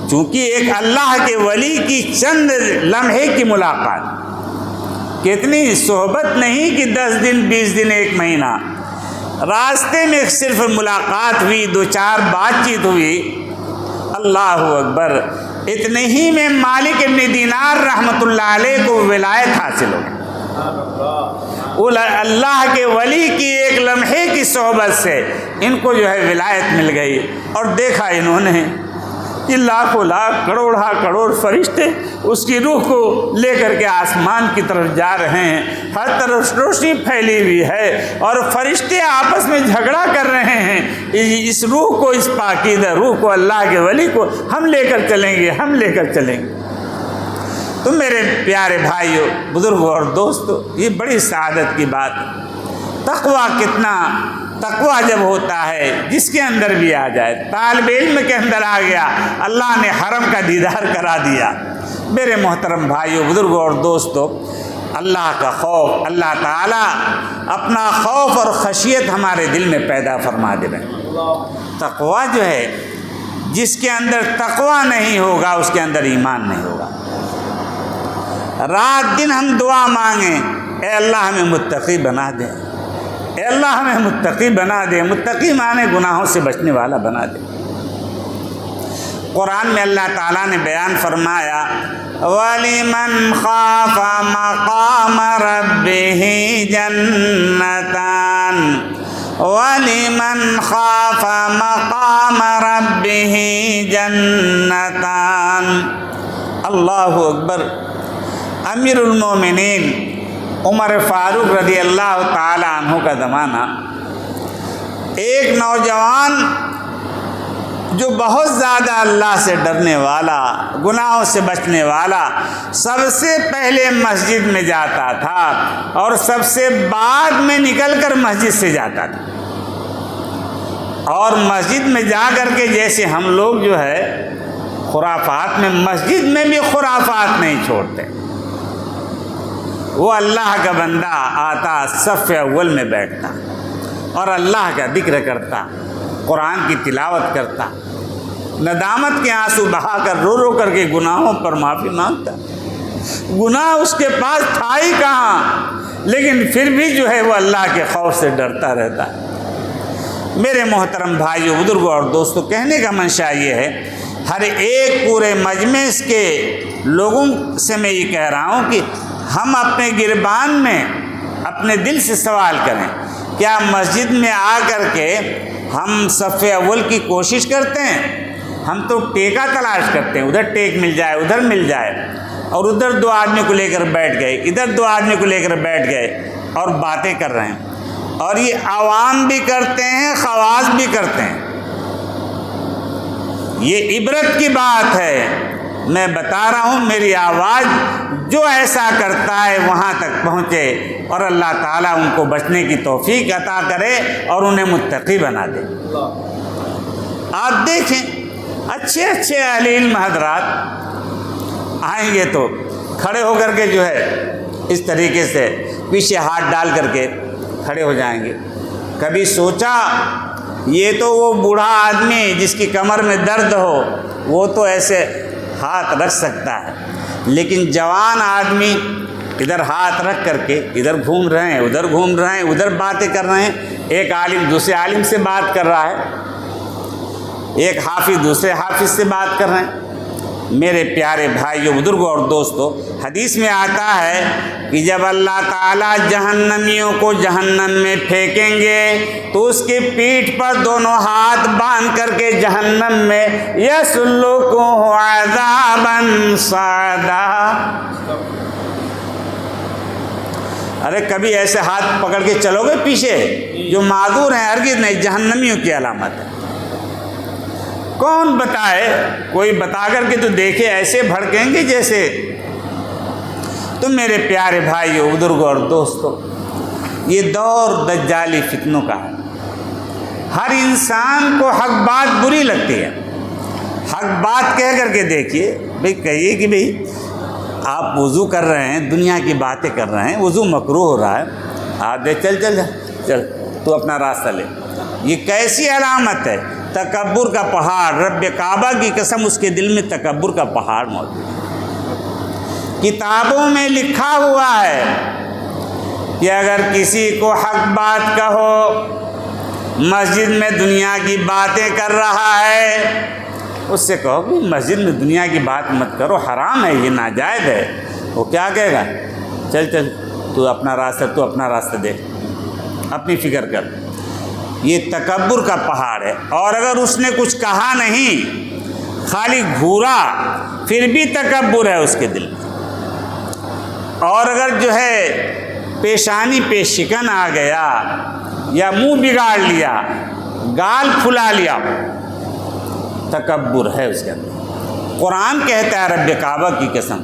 چونکہ ایک اللہ کے ولی کی چند لمحے کی ملاقات، کتنی صحبت نہیں کہ 10 دن 20 دن 1 مہینہ، راستے میں صرف ملاقات ہوئی، 2-4 بات چیت ہوئی، اللہ اکبر، اتنے ہی میں مالک ابن دینار رحمۃ اللہ علیہ کو ولایت حاصل ہو گئی۔ اللہ کے ولی کی ایک لمحے کی صحبت سے ان کو جو ہے ولایت مل گئی، اور دیکھا انہوں نے کہ لاکھوں لاکھ کروڑا کروڑ فرشتے اس کی روح کو لے کر کے آسمان کی طرف جا رہے ہیں، ہر طرف روشنی پھیلی ہوئی ہے اور فرشتے آپس میں جھگڑا کر رہے ہیں، اس روح کو، اس پاکیزہ روح کو، اللہ کے ولی کو ہم لے کر چلیں گے، ہم لے کر چلیں گے۔ تو میرے پیارے بھائیوں، بزرگوں اور دوستوں، یہ بڑی سعادت کی بات ہے۔ تقویٰ کتنا، تقویٰ جب ہوتا ہے جس کے اندر بھی آ جائے، طالب علم کے اندر آ گیا، اللہ نے حرم کا دیدار کرا دیا۔ میرے محترم بھائیوں، بزرگوں اور دوستوں، اللہ کا خوف، اللہ تعالیٰ اپنا خوف اور خشیت ہمارے دل میں پیدا فرما دے رہے۔ تقویٰ جو ہے، جس کے اندر تقویٰ نہیں ہوگا اس کے اندر ایمان نہیں ہوگا۔ رات دن ہم دعا مانگیں، اے اللہ ہمیں متقی بنا دے، اے اللہ ہمیں متقی بنا دے، متقی مانے گناہوں سے بچنے والا بنا دے۔ قرآن میں اللہ تعالیٰ نے بیان فرمایا، وَلِمَنْ خَافَ مَقَامَ رَبِّهِ جَنَّتَانِ وَلِمَنْ خَافَ مَقَامَ رَبِّهِ جَنَّتَانِ۔ اللہ اکبر۔ امیر المومنین عمر فاروق رضی اللہ تعالی عنہ کا زمانہ، ایک نوجوان جو بہت زیادہ اللہ سے ڈرنے والا، گناہوں سے بچنے والا، سب سے پہلے مسجد میں جاتا تھا اور سب سے بعد میں نکل کر مسجد سے جاتا تھا، اور مسجد میں جا کر کے جیسے ہم لوگ جو ہے خرافات میں، مسجد میں بھی خرافات نہیں چھوڑتے، وہ اللہ کا بندہ آتا، صف اول میں بیٹھتا اور اللہ کا ذکر کرتا، قرآن کی تلاوت کرتا، ندامت کے آنسو بہا کر، رو رو کر کے گناہوں پر معافی مانگتا۔ گناہ اس کے پاس تھا ہی کہاں، لیکن پھر بھی جو ہے وہ اللہ کے خوف سے ڈرتا رہتا ہے۔ میرے محترم بھائیوں، بزرگوں اور دوستوں، کہنے کا منشا یہ ہے، ہر ایک پورے مجمع کے لوگوں سے میں یہ کہہ رہا ہوں کہ ہم اپنے گربان میں اپنے دل سے سوال کریں، کیا مسجد میں آ کر کے ہم صف اول کی کوشش کرتے ہیں؟ ہم تو ٹیکا تلاش کرتے ہیں، ادھر ٹیک مل جائے، ادھر مل جائے، اور ادھر 2 آدمی کو لے کر بیٹھ گئے، ادھر 2 آدمی کو لے کر بیٹھ گئے اور باتیں کر رہے ہیں، اور یہ عوام بھی کرتے ہیں، خواص بھی کرتے ہیں۔ یہ عبرت کی بات ہے، میں بتا رہا ہوں، میری آواز جو ایسا کرتا ہے وہاں تک پہنچے، اور اللہ تعالیٰ ان کو بچنے کی توفیق عطا کرے اور انہیں متقی بنا دے۔ آپ دیکھیں، اچھے اچھے اہل علم حضرات آئیں گے تو کھڑے ہو کر کے جو ہے اس طریقے سے پیچھے ہاتھ ڈال کر کے کھڑے ہو جائیں گے۔ کبھی سوچا یہ تو وہ بوڑھا آدمی جس کی کمر میں درد ہو وہ تو ایسے ہاتھ رکھ سکتا ہے، لیکن جوان آدمی ادھر ہاتھ رکھ کر کے ادھر گھوم رہے ہیں، ادھر گھوم رہے ہیں، ادھر باتیں کر رہے ہیں، ایک عالم دوسرے عالم سے بات کر رہا ہے، ایک حافظ دوسرے حافظ سے بات کر رہے ہیں۔ میرے پیارے بھائیوں، بزرگوں اور دوستوں، حدیث میں آتا ہے کہ جب اللہ تعالیٰ جہنمیوں کو جہنم میں پھینکیں گے تو اس کی پیٹھ پر دونوں ہاتھ باندھ کر کے جہنم میں یسلکہ عذابا صعدا، ارے کبھی ایسے ہاتھ پکڑ کے چلو گے پیچھے؟ جو معذور ہیں ہرگز نہیں، جہنمیوں کی علامت ہے۔ کون بتائے؟ کوئی بتا کر کے تو دیکھے، ایسے بھڑکیں گے جیسے۔ تو میرے پیارے بھائیو، بزرگوں اور دوستو، یہ دور دجالی فتنوں کا ہے۔ ہر انسان کو حق بات بری لگتی ہے۔ حق بات کہہ کر کے دیکھیے، بھئی کہیے کہ بھئی آپ وضو کر رہے ہیں، دنیا کی باتیں کر رہے ہیں، وضو مکروہ ہو رہا ہے، آپ دے چل تو اپنا راستہ لے۔ یہ کیسی علامت ہے؟ تکبر کا پہاڑ، رب کعبہ کی قسم اس کے دل میں تکبر کا پہاڑ موجود ہے۔ کتابوں میں لکھا ہوا ہے کہ اگر کسی کو حق بات کہو، مسجد میں دنیا کی باتیں کر رہا ہے، اس سے کہو کہ مسجد میں دنیا کی بات مت کرو، حرام ہے، یہ ناجائز ہے۔ وہ کیا کہے گا؟ چل تو اپنا راستہ دیکھ، اپنی فکر کر۔ یہ تکبر کا پہاڑ ہے۔ اور اگر اس نے کچھ کہا نہیں، خالی گھورا، پھر بھی تکبر ہے اس کے دل میں۔ اور اگر جو ہے پیشانی پہ شکن آ گیا، یا منہ بگاڑ لیا، گال پھلا لیا، تکبر ہے اس کے اندر۔ قرآن کہتا ہے رب کعبہ کی قسم،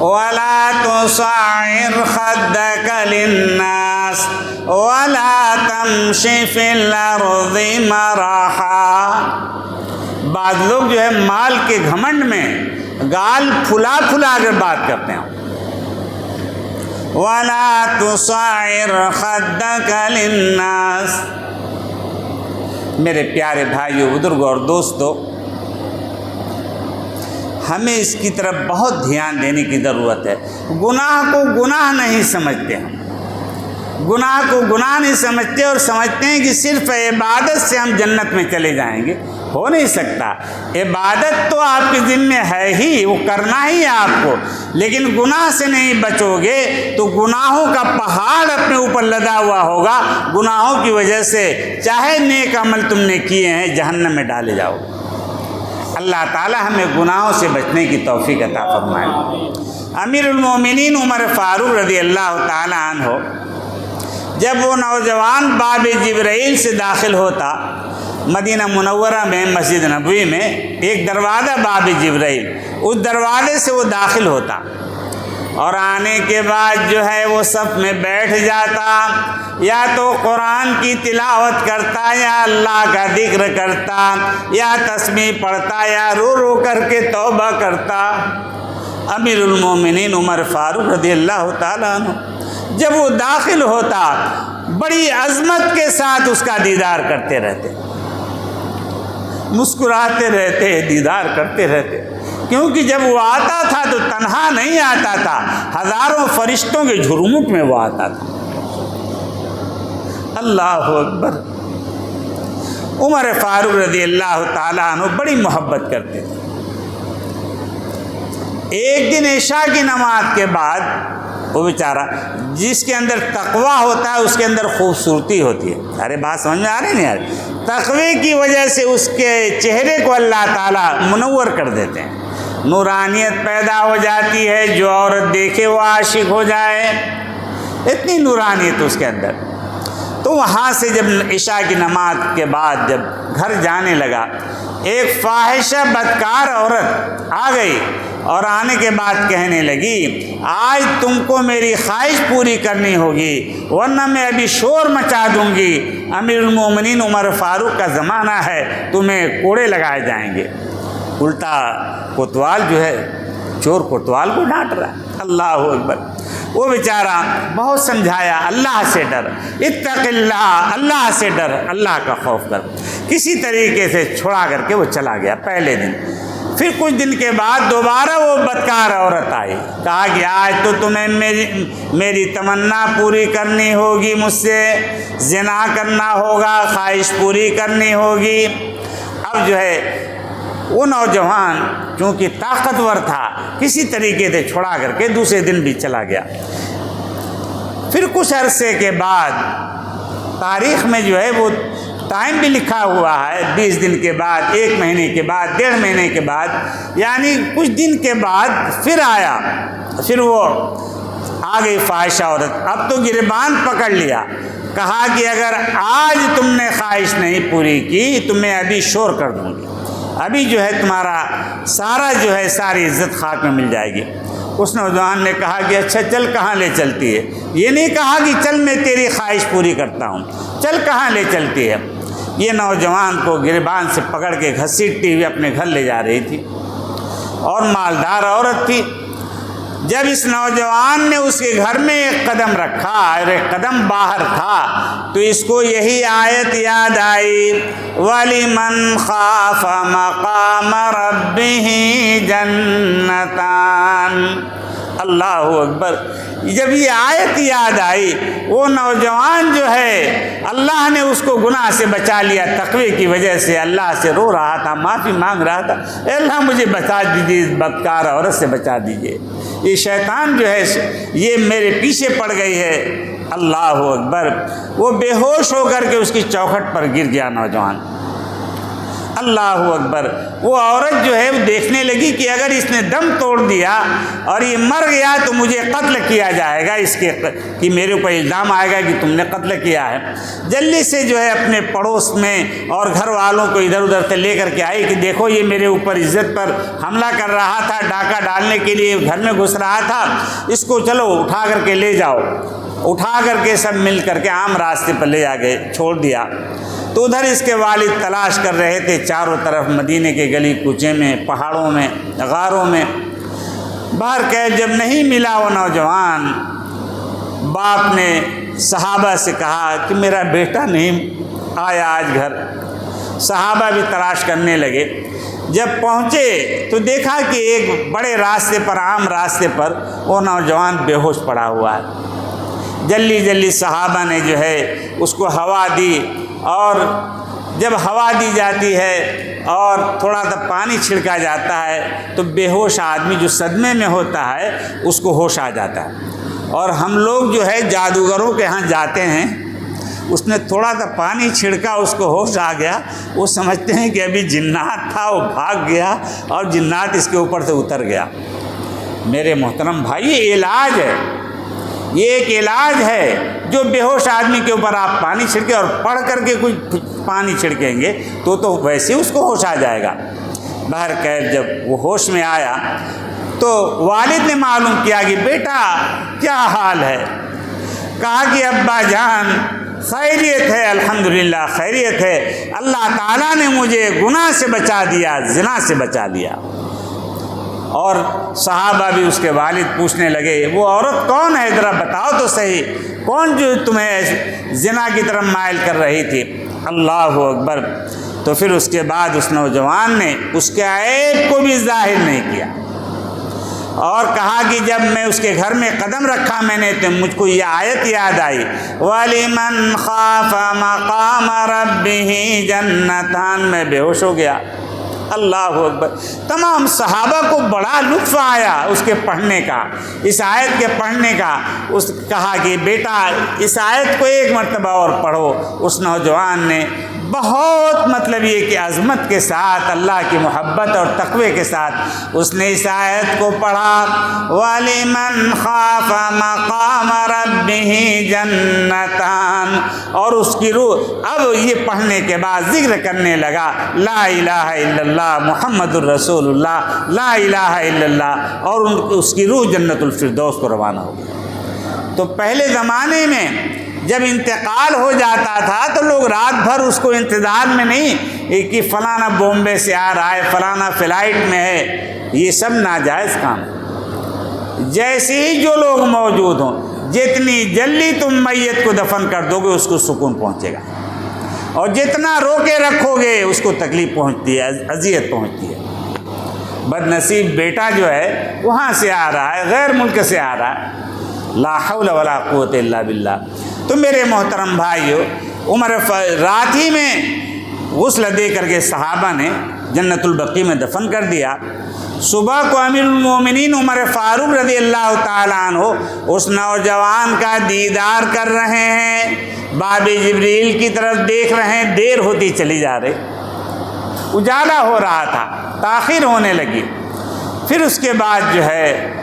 وَلَا تُصَعِّرْ خَدَّكَ لِلنَّاسِ وَلَا تَمْشِ فِي الْأَرْضِ مَرَحًا۔ بعض لوگ جو ہے مال کے گھمنڈ میں گال پھلا کر بات کرتے ہیں۔ وَلَا تُصَعِّرْ خَدَّكَ لِلنَّاسِ۔ میرے پیارے بھائیو، بزرگوں اور دوستو، ہمیں اس کی طرف بہت دھیان دینے کی ضرورت ہے۔ گناہ کو گناہ نہیں سمجھتے ہم، گناہ کو گناہ نہیں سمجھتے، اور سمجھتے ہیں کہ صرف عبادت سے ہم جنت میں چلے جائیں گے۔ ہو نہیں سکتا۔ عبادت تو آپ کے ذمہ ہے ہی، وہ کرنا ہی ہے آپ کو، لیکن گناہ سے نہیں بچو گے تو گناہوں کا پہاڑ اپنے اوپر لدا ہوا ہوگا۔ گناہوں کی وجہ سے چاہے نیک عمل تم نے کیے ہیں، جہنم میں ڈالے جاؤ۔ اللہ تعالی ہمیں گناہوں سے بچنے کی توفیق عطا فرمائے۔ امیر المومنین عمر فاروق رضی اللہ تعالی عنہ جب وہ نوجوان باب جبرائیل سے داخل ہوتا، مدینہ منورہ میں مسجد نبوی میں ایک دروازہ باب جبرائیل، اس دروازے سے وہ داخل ہوتا، اور آنے کے بعد جو ہے وہ صف میں بیٹھ جاتا، یا تو قرآن کی تلاوت کرتا، یا اللہ کا ذکر کرتا، یا تسبیح پڑھتا، یا رو رو کر کے توبہ کرتا۔ امیر المومنین عمر فاروق رضی اللہ تعالیٰ عنہ جب وہ داخل ہوتا، بڑی عظمت کے ساتھ اس کا دیدار کرتے رہتے، مسکراتے رہتے، دیدار کرتے رہتے، کیونکہ جب وہ آتا تھا تو تنہا نہیں آتا تھا، ہزاروں فرشتوں کے جھرمٹ میں وہ آتا تھا۔ اللہ اکبر۔ عمر فاروق رضی اللہ تعالیٰ عنہ بڑی محبت کرتے تھے۔ ایک دن عشاء کی نماز کے بعد وہ بیچارہ، جس کے اندر تقویٰ ہوتا ہے اس کے اندر خوبصورتی ہوتی ہے۔ ارے بات سمجھ میں آ رہی نہیں یار؟ تقوی کی وجہ سے اس کے چہرے کو اللہ تعالیٰ منور کر دیتے ہیں، نورانیت پیدا ہو جاتی ہے، جو عورت دیکھے وہ عاشق ہو جائے، اتنی نورانیت اس کے اندر۔ تو وہاں سے جب عشاء کی نماز کے بعد جب گھر جانے لگا، ایک فاحشہ بدکار عورت آ گئی، اور آنے کے بعد کہنے لگی، آج تم کو میری خواہش پوری کرنی ہوگی، ورنہ میں ابھی شور مچا دوں گی۔ امیر المومنین عمر فاروق کا زمانہ ہے، تمہیں کوڑے لگائے جائیں گے۔ الٹا کوتوال جو ہے، چور کوتوال کو ڈانٹ رہا ہے۔ اللہ اکبر۔ وہ بیچارہ بہت سمجھایا، اللہ سے ڈر، اتق اللہ، اللہ سے ڈر، اللہ کا خوف کر، کسی طریقے سے چھڑا کر کے وہ چلا گیا پہلے دن۔ پھر کچھ دن کے بعد دوبارہ وہ بدکار عورت آئی، کہا کہ آج تو تمہیں میری تمنا پوری کرنی ہوگی، مجھ سے زنا کرنا ہوگا، خواہش پوری کرنی ہوگی۔ اب جو ہے وہ نوجوان چونکہ طاقتور تھا، کسی طریقے سے چھڑا کر کے دوسرے دن بھی چلا گیا۔ پھر کچھ عرصے کے بعد، تاریخ میں جو ہے وہ ٹائم بھی لکھا ہوا ہے، 20 دن کے بعد، 1 مہینے کے بعد، 1.5 مہینے کے بعد، یعنی کچھ دن کے بعد پھر آیا۔ پھر وہ آ گئی فاحشہ عورت، اب تو گریبان پکڑ لیا، کہا کہ اگر آج تم نے خواہش نہیں پوری کی تو میں ابھی شور کر دوں گی، ابھی جو ہے تمہارا سارا جو ہے ساری عزت خاک میں مل جائے گی۔ اس نوجوان نے کہا کہ اچھا چل، کہاں لے چلتی ہے؟ یہ نہیں کہا کہ چل میں تیری خواہش پوری کرتا ہوں، چل کہاں لے چلتی ہے؟ یہ نوجوان کو گریبان سے پکڑ کے گھسیٹتی ہوئی اپنے گھر لے جا رہی تھی، اور مالدار عورت تھی۔ جب اس نوجوان نے اس کے گھر میں ایک قدم رکھا اور ایک قدم باہر تھا تو اس کو یہی آیت یاد آئی، وَلِمَنْ خَافَ مَقَامَ رَبِّهِ جَنَّتَانِ۔ اللہ اکبر! جب یہ آیت یاد آئی، وہ نوجوان جو ہے اللہ نے اس کو گناہ سے بچا لیا، تقوی کی وجہ سے اللہ سے رو رہا تھا، معافی مانگ رہا تھا، اے اللہ مجھے بچا دیجیے، اس بدکار عورت سے بچا دیجیے، یہ شیطان جو ہے یہ میرے پیچھے پڑ گئی ہے۔ اللہ اکبر! وہ بے ہوش ہو کر کے اس کی چوکھٹ پر گر گیا نوجوان۔ اللہ اکبر! وہ عورت جو ہے وہ دیکھنے لگی کہ اگر اس نے دم توڑ دیا اور یہ مر گیا تو مجھے قتل کیا جائے گا، اس کے کہ میرے اوپر الزام آئے گا کہ تم نے قتل کیا ہے۔ جلدی سے جو ہے اپنے پڑوس میں اور گھر والوں کو ادھر ادھر سے لے کر کے آئی کہ دیکھو یہ میرے اوپر عزت پر حملہ کر رہا تھا، ڈاکہ ڈالنے کے لیے گھر میں گھس رہا تھا، اس کو چلو اٹھا کر کے لے جاؤ۔ اٹھا کر کے سب مل کر کے عام راستے پر لے آ گئے، چھوڑ دیا۔ تو ادھر اس کے والد تلاش کر رہے تھے چاروں طرف، مدینے کے گلی کوچے میں، پہاڑوں میں، غاروں میں۔ باہر کیف جب نہیں ملا وہ نوجوان، باپ نے صحابہ سے کہا کہ میرا بیٹا نہیں آیا آج گھر۔ صحابہ بھی تلاش کرنے لگے، جب پہنچے تو دیکھا کہ ایک بڑے راستے پر، عام راستے پر وہ نوجوان بے ہوش پڑا ہوا ہے۔ جلدی جلدی صحابہ نے جو ہے اس کو ہوا دی، اور جب ہوا دی جاتی ہے اور تھوڑا سا پانی چھڑکا جاتا ہے تو بے ہوش آدمی جو صدمے میں ہوتا ہے اس کو ہوش آ جاتا ہے۔ اور ہم لوگ جو ہے جادوگروں کے ہاں جاتے ہیں، اس نے تھوڑا سا پانی چھڑکا، اس کو ہوش آ گیا، وہ سمجھتے ہیں کہ ابھی جنات تھا، وہ بھاگ گیا اور جنات اس کے اوپر سے اتر گیا۔ میرے محترم بھائی، یہ علاج ہے، یہ ایک علاج ہے۔ جو بے ہوش آدمی کے اوپر آپ پانی چھڑکے اور پڑھ کر کے کچھ پانی چھڑکیں گے تو ویسے اس کو ہوش آ جائے گا۔ بہر کیف جب وہ ہوش میں آیا تو والد نے معلوم کیا کہ بیٹا کیا حال ہے؟ کہا کہ ابا جان خیریت ہے، الحمدللہ خیریت ہے، اللہ تعالیٰ نے مجھے گناہ سے بچا دیا، زنا سے بچا دیا۔ اور صحابہ بھی اس کے والد پوچھنے لگے وہ عورت کون ہے، ذرا بتاؤ تو صحیح، کون جو تمہیں زنا کی طرف مائل کر رہی تھی؟ اللہ اکبر! تو پھر اس کے بعد اس نوجوان نے اس کے عیب کو بھی ظاہر نہیں کیا، اور کہا کہ جب میں اس کے گھر میں قدم رکھا میں نے تو مجھ کو یہ آیت یاد آئی، وَلِمَنْ خَافَ مَقَامَ رَبِّهِ جَنَّتَانِ، میں بے ہوش ہو گیا۔ اللہ اکبر! تمام صحابہ کو بڑا لطف آیا اس کے پڑھنے کا، اس آیت کے پڑھنے کا۔ اس کہا کہ بیٹا اس آیت کو ایک مرتبہ اور پڑھو۔ اس نوجوان نے بہت مطلب یہ کہ عظمت کے ساتھ، اللہ کی محبت اور تقوی کے ساتھ اس نے اس آیت کو پڑھا، وَلِمَنْ خَافَ مَقَامَ رَبِّهِ جَنَّتَانِ، اور اس کی روح اب یہ پڑھنے کے بعد ذکر کرنے لگا لا الہ الا اللہ محمد الرسول اللہ، لا الہ الا اللہ، اور اس کی روح جنت الفردوس کو روانہ ہو گئی۔ تو پہلے زمانے میں جب انتقال ہو جاتا تھا تو لوگ رات بھر اس کو انتظار میں نہیں کہ فلانا بامبے سے آ رہا ہے، فلانا فلائٹ میں ہے، یہ سب ناجائز کام۔ جیسے ہی جو لوگ موجود ہوں، جتنی جلدی تم میت کو دفن کر دو گے اس کو سکون پہنچے گا، اور جتنا روکے رکھو گے اس کو تکلیف پہنچتی ہے، اذیت پہنچتی ہے۔ بد نصیب بیٹا جو ہے وہاں سے آ رہا ہے، غیر ملک سے آ رہا ہے، لا حول ولا قوت الا باللہ۔ تو میرے محترم بھائیو، عمر رات ہی میں غسل دے کر کے صحابہ نے جنت البقیع میں دفن کر دیا۔ صبح کو امیر المومنین عمر فاروق رضی اللہ تعالیٰ عنہ اس نوجوان کا دیدار کر رہے ہیں، باب جبریل کی طرف دیکھ رہے ہیں، دیر ہوتی چلی جا رہی، اجالا ہو رہا تھا، تاخیر ہونے لگی۔ پھر اس کے بعد جو ہے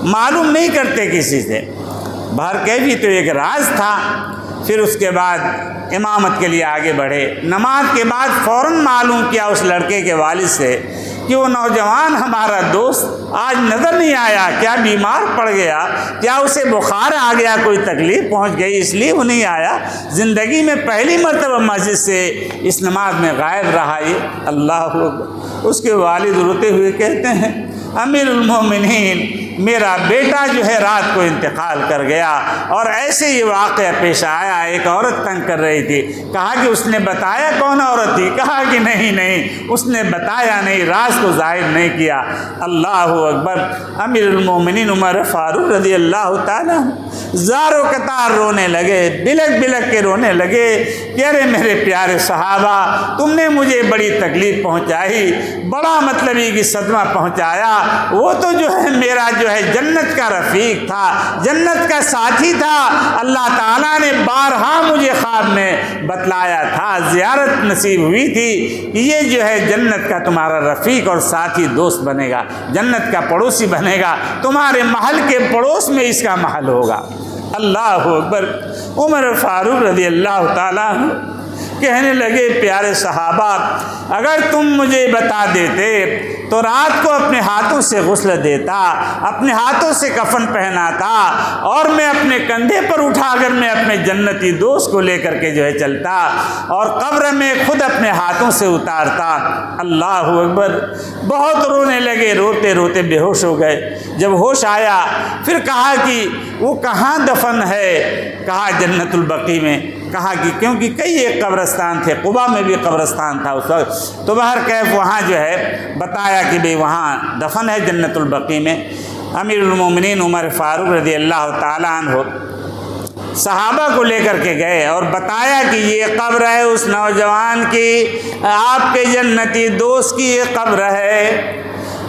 معلوم نہیں کرتے کسی سے، بہرکیفی تو ایک راز تھا۔ پھر اس کے بعد امامت کے لیے آگے بڑھے۔ نماز کے بعد فوراً معلوم کیا اس لڑکے کے والد سے کہ وہ نوجوان ہمارا دوست آج نظر نہیں آیا، کیا بیمار پڑ گیا، کیا اسے بخار آ گیا، کوئی تکلیف پہنچ گئی اس لیے وہ نہیں آیا، زندگی میں پہلی مرتبہ مسجد سے اس نماز میں غائب رہا۔ یہ اللہ اکبر۔ اس کے والد روتے ہوئے کہتے ہیں امیر المومنین میرا بیٹا جو ہے رات کو انتقال کر گیا، اور ایسے یہ واقعہ پیش آیا، ایک عورت تنگ کر رہی تھی، کہا کہ اس نے بتایا کون عورت تھی، کہا کہ نہیں اس نے بتایا نہیں، راز کو ظاہر نہیں کیا۔ اللہ اکبر۔ امیر المومنین عمر فاروق رضی اللہ تعالیٰ زارو قطار رونے لگے، بلک بلک کے رونے لگے کہ ارے میرے پیارے صحابہ، تم نے مجھے بڑی تکلیف پہنچائی، بڑا مطلب یہ کہ صدمہ پہنچایا، وہ تو جو ہے میرا جو ہے جنت کا رفیق تھا، جنت کا ساتھی تھا، اللہ تعالیٰ نے بارہا مجھے خواب میں بتلایا تھا، زیارت نصیب ہوئی تھی کہ یہ جو ہے جنت کا تمہارا رفیق اور ساتھی دوست بنے گا، جنت کا پڑوسی بنے گا، تمہارے محل کے پڑوس میں اس کا محل ہوگا۔ اللہ اکبر۔ عمر فاروق رضی اللہ تعالیٰ کہنے لگے پیارے صحابہ، اگر تم مجھے بتا دیتے تو رات کو اپنے ہاتھوں سے غسل دیتا، اپنے ہاتھوں سے کفن پہناتا، اور میں اپنے کندھے پر اٹھا کر میں اپنے جنتی دوست کو لے کر کے جو ہے چلتا، اور قبر میں خود اپنے ہاتھوں سے اتارتا۔ اللہ اکبر۔ بہت رونے لگے، روتے روتے بے ہوش ہو گئے۔ جب ہوش آیا پھر کہا کہ وہ کہاں دفن ہے، کہا جنت البقیع میں، کہا کہ کیونکہ کئی ایک قبرستان تھے، قباء میں بھی قبرستان تھا اس وقت، تو بہرکیف وہاں جو ہے بتایا کہ بھئی وہاں دفن ہے جنت البقیع میں۔ امیر المومنین عمر فاروق رضی اللہ تعالیٰ عنہ صحابہ کو لے کر کے گئے اور بتایا کہ یہ قبر ہے اس نوجوان کی، آپ کے جنتی دوست کی یہ قبر ہے۔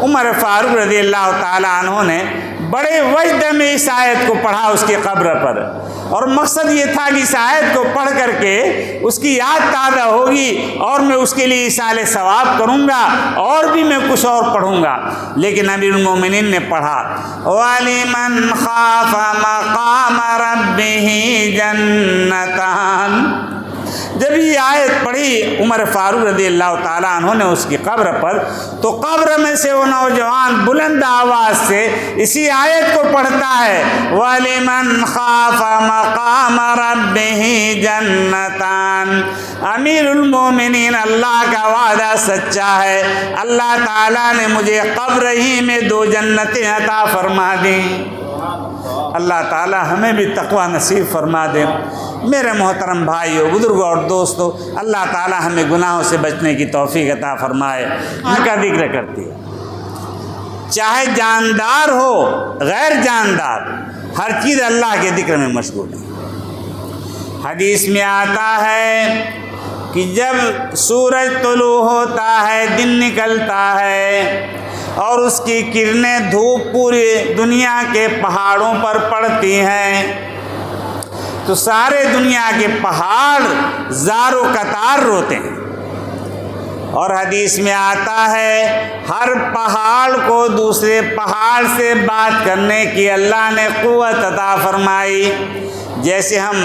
عمر فاروق رضی اللہ تعالیٰ عنہ نے بڑے وجد میں اس آیت کو پڑھا اس کی قبر پر، اور مقصد یہ تھا کہ اس آیت کو پڑھ کر کے اس کی یاد تازہ ہوگی اور میں اس کے لیے ایصال ثواب کروں گا، اور بھی میں کچھ اور پڑھوں گا۔ لیکن امیر المومنین نے پڑھا وَلِمَنْ خَافَ مَقَامَ رَبِّهِ جَنَّتَانِ۔ جب یہ آیت پڑھی عمر فاروق رضی اللہ تعالیٰ عنہ نے اس کی قبر پر، تو قبر میں سے وہ نوجوان بلند آواز سے اسی آیت کو پڑھتا ہے وَلِمَنْ خَافَ مَقَامَ رَبِّهِ جَنَّتَانِ۔ امیر المومنین، اللہ کا وعدہ سچا ہے، اللہ تعالیٰ نے مجھے قبر ہی میں 2 جنتیں عطا فرما دیں۔ اللہ تعالیٰ ہمیں بھی تقوی نصیب فرما دے۔ میرے محترم بھائیو، بزرگوں اور دوستو، اللہ تعالیٰ ہمیں گناہوں سے بچنے کی توفیق عطا فرمائے۔ ان کا ذکر کرتی ہے، چاہے جاندار ہو غیر جاندار، ہر چیز اللہ کے ذکر میں مشغول ہے۔ حدیث میں آتا ہے کہ جب سورج طلوع ہوتا ہے، دن نکلتا ہے، اور اس کی کرنیں دھوپ پوری دنیا کے پہاڑوں پر پڑتی ہیں، تو سارے دنیا کے پہاڑ زار و قطار روتے ہیں۔ اور حدیث میں آتا ہے ہر پہاڑ کو دوسرے پہاڑ سے بات کرنے کی اللہ نے قوت عطا فرمائی۔ جیسے ہم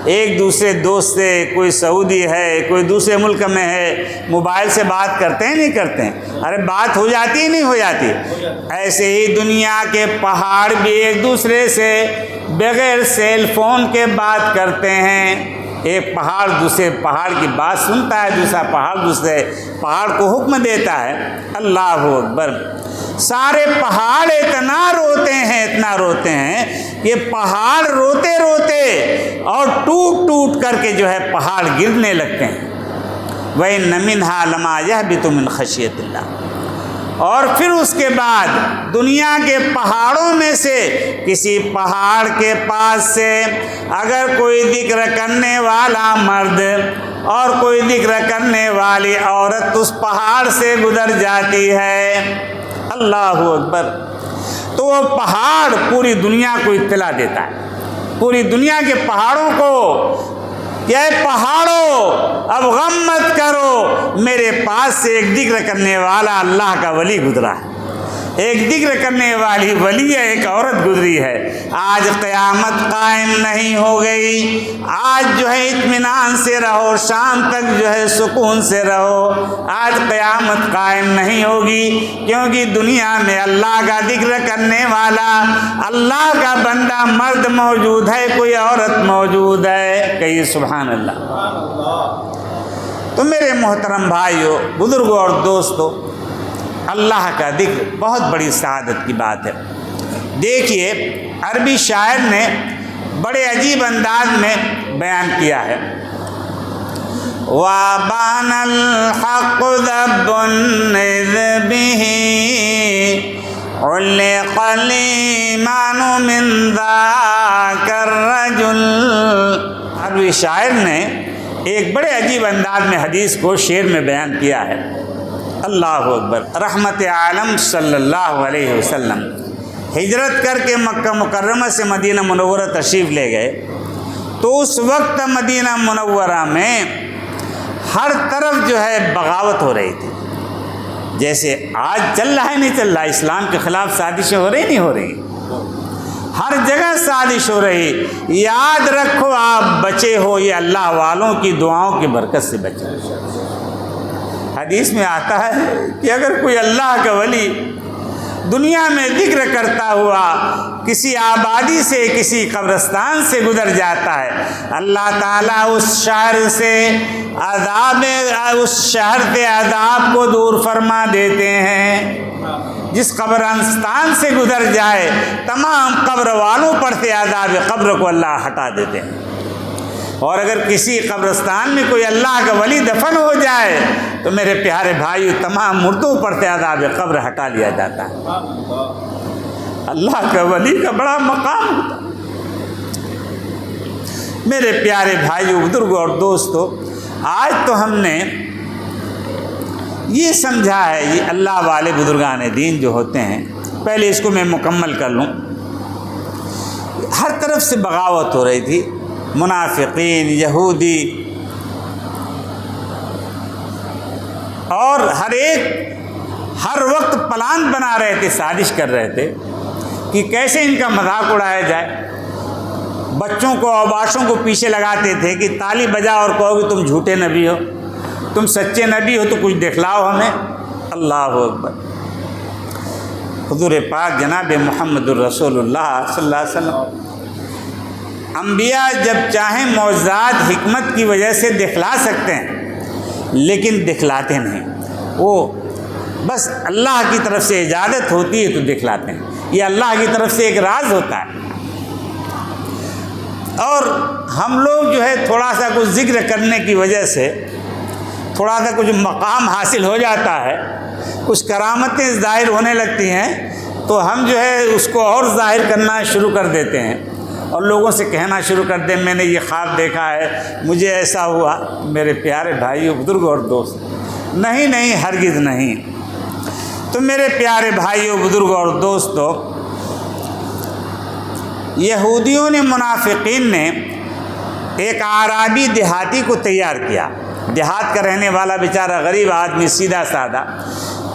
ایک دوسرے دوست سے، کوئی سعودی ہے، کوئی دوسرے ملک میں ہے، موبائل سے بات کرتے ہیں نہیں کرتے ہیں؟ ارے بات ہو جاتی نہیں ہو جاتی؟ ایسے ہی دنیا کے پہاڑ بھی ایک دوسرے سے بغیر سیل فون کے بات کرتے ہیں۔ ایک پہاڑ دوسرے پہاڑ کی بات سنتا ہے، دوسرا پہاڑ دوسرے پہاڑ کو حکم دیتا ہے۔ اللہ اکبر۔ سارے پہاڑ اتنا روتے ہیں کہ پہاڑ روتے روتے اور ٹوٹ ٹوٹ کر کے جو ہے پہاڑ گرنے لگتے ہیں۔ وَإِنَّ مِنْهَا لَمَا يَهْبِطُ مِنْ خَشْيَةِ اللَّهِ۔ اور پھر اس کے بعد دنیا کے پہاڑوں میں سے کسی پہاڑ کے پاس سے اگر کوئی ذکر کرنے والا مرد اور کوئی ذکر کرنے والی عورت اس پہاڑ سے گزر جاتی ہے، اللہ اکبر، تو وہ پہاڑ پوری دنیا کو اطلاع دیتا ہے، پوری دنیا کے پہاڑوں کو کہ اے پہاڑوں اب غم مت کرو، میرے پاس سے ایک ذکر کرنے والا اللہ کا ولی گزرا ہے۔ ایک ذکر کرنے والی ولی ایک عورت گزری ہے. آج قیامت قائم نہیں ہو گئی. آج جو ہے اطمینان سے رہو, شام تک جو ہے سکون سے رہو. آج قیامت قائم نہیں ہوگی, کیونکہ دنیا میں اللہ کا ذکر کرنے والا, اللہ کا بندہ مرد موجود ہے, کوئی عورت موجود ہے. کہیے سبحان اللہ. تو میرے محترم بھائیو, بزرگوں اور دوستو, اللہ کا ذکر بہت بڑی سعادت کی بات ہے. دیکھیے عربی شاعر نے بڑے عجیب انداز میں بیان کیا ہے. وَبَانَ الْحَقُّ ذَبٌّ إِذْ بِهِ عُلِّقَ الْإِيمَانُ مِنْ ذَاكَ الرَّجُلِ. عربی شاعر نے ایک بڑے عجیب انداز میں حدیث کو شعر میں بیان کیا ہے. اللہ اکبر. رحمت عالم صلی اللہ علیہ وسلم ہجرت کر کے مکہ مکرمہ سے مدینہ منورہ تشریف لے گئے, تو اس وقت مدینہ منورہ میں ہر طرف جو ہے بغاوت ہو رہی تھی. جیسے آج چل رہا ہے نہیں چل رہا, اسلام کے خلاف سازشیں ہو رہی نہیں ہو رہی, ہر جگہ سازش ہو رہی. یاد رکھو آپ بچے ہو یہ اللہ والوں کی دعاؤں کی برکت سے بچے. حدیث میں آتا ہے کہ اگر کوئی اللہ کا ولی دنیا میں ذکر کرتا ہوا کسی آبادی سے, کسی قبرستان سے گزر جاتا ہے, اللہ تعالیٰ اس شہر سے عذاب کو دور فرما دیتے ہیں. جس قبرستان سے گزر جائے تمام قبر والوں پر سے عذاب قبر کو اللہ ہٹا دیتے ہیں. اور اگر کسی قبرستان میں کوئی اللہ کا ولی دفن ہو جائے تو میرے پیارے بھائیو تمام مردوں پر سے عذاب قبر ہٹا لیا جاتا ہے. اللہ کا ولی کا بڑا مقام ہوتا ہے. میرے پیارے بھائیو, بزرگوں اور دوستو, آج تو ہم نے یہ سمجھا ہے یہ اللہ والے بزرگان دین جو ہوتے ہیں, پہلے اس کو میں مکمل کر لوں. ہر طرف سے بغاوت ہو رہی تھی, منافقین, یہودی, اور ہر وقت پلان بنا رہے تھے, سازش کر رہے تھے کہ کیسے ان کا مذاق اڑایا جائے. بچوں کو, اوباشوں کو پیچھے لگاتے تھے کہ تالی بجا اور کہو کہ تم جھوٹے نبی ہو, تم سچے نبی ہو تو کچھ دکھلاؤ ہمیں. اللہ اکبر. حضور پاک جناب محمد الرسول اللہ صلی اللہ علیہ وسلم انبیاء جب چاہیں معجزات حکمت کی وجہ سے دکھلا سکتے ہیں, لیکن دکھلاتے نہیں. وہ بس اللہ کی طرف سے اجازت ہوتی ہے تو دکھلاتے ہیں. یہ اللہ کی طرف سے ایک راز ہوتا ہے. اور ہم لوگ جو ہے تھوڑا سا کچھ ذکر کرنے کی وجہ سے تھوڑا سا کچھ مقام حاصل ہو جاتا ہے, کچھ کرامتیں ظاہر ہونے لگتی ہیں, تو ہم جو ہے اس کو اور ظاہر کرنا شروع کر دیتے ہیں اور لوگوں سے کہنا شروع کر دیں میں نے یہ خواب دیکھا ہے, مجھے ایسا ہوا. میرے پیارے بھائیو, بزرگ اور دوست, نہیں, ہرگز نہیں. تو میرے پیارے بھائیو, بزرگ اور دوستو, یہودیوں نے, منافقین نے ایک اعرابی دیہاتی کو تیار کیا. دیہات کا رہنے والا بیچارہ غریب آدمی, سیدھا سادہ,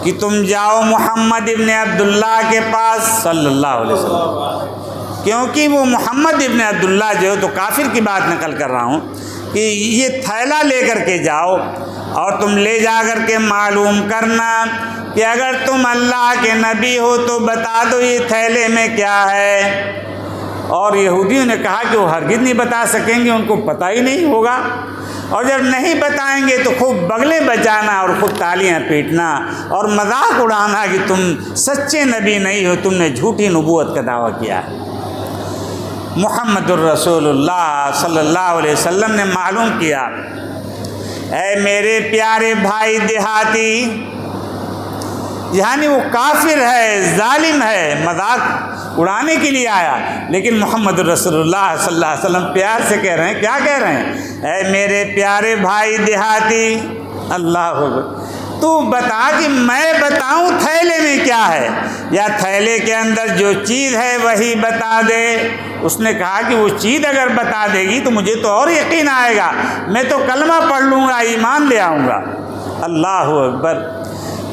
کہ تم جاؤ محمد ابن عبداللہ کے پاس صلی اللہ علیہ وسلم. کیونکہ وہ محمد ابن عبداللہ جو تو کافر کی بات نقل کر رہا ہوں, کہ یہ تھیلا لے کر کے جاؤ اور تم لے جا کر کے معلوم کرنا کہ اگر تم اللہ کے نبی ہو تو بتا دو یہ تھیلے میں کیا ہے. اور یہودیوں نے کہا کہ وہ ہرگز نہیں بتا سکیں گے, ان کو پتہ ہی نہیں ہوگا, اور جب نہیں بتائیں گے تو خوب بغلیں بجانا اور خوب تالیاں پیٹنا اور مذاق اڑانا کہ تم سچے نبی نہیں ہو, تم نے جھوٹی نبوت کا دعویٰ کیا ہے. محمد الرسول اللہ صلی اللہ علیہ وسلم نے معلوم کیا, اے میرے پیارے بھائی دیہاتی, یعنی وہ کافر ہے, ظالم ہے, مذاق اڑانے کے لیے آیا, لیکن محمد الرسول اللہ صلی اللہ علیہ وسلم پیار سے کہہ رہے ہیں. کیا کہہ رہے ہیں؟ اے میرے پیارے بھائی دیہاتی, اللہ تو بتا کہ میں بتاؤں تھیلے میں کیا ہے, یا تھیلے کے اندر جو چیز ہے وہی بتا دے. اس نے کہا کہ وہ چیز اگر بتا دے گی تو مجھے تو اور یقین آئے گا, میں تو کلمہ پڑھ لوں گا, ایمان لے آؤں گا. اللہ اکبر.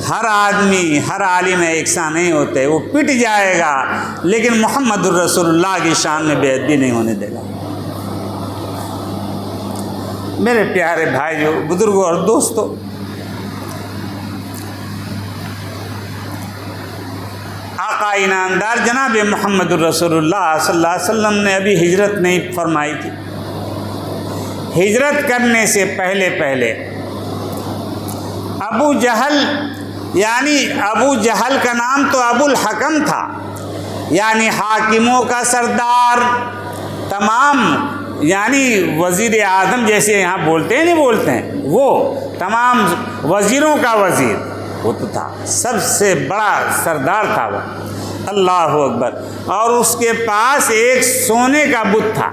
ہر آدمی ہر عالم ایک سا نہیں ہوتے، وہ پٹ جائے گا لیکن محمد الرسول اللہ کی شان میں بے ادبی نہیں ہونے دے گا۔ میرے پیارے بھائیوں، بزرگوں اور دوستوں، آقا انعامدار جناب محمد الرسول اللہ صلی اللہ علیہ وسلم نے ابھی ہجرت نہیں فرمائی تھی۔ ہجرت کرنے سے پہلے ابو جہل، یعنی ابو جہل کا نام تو ابو الحکم تھا، یعنی حاکموں کا سردار، تمام یعنی وزیر اعظم جیسے یہاں بولتے ہیں نہیں بولتے ہیں، وہ تمام وزیروں کا وزیر وہ تو تھا، سب سے بڑا سردار تھا وہ، اللہ اکبر۔ اور اس کے پاس ایک سونے کا بت تھا،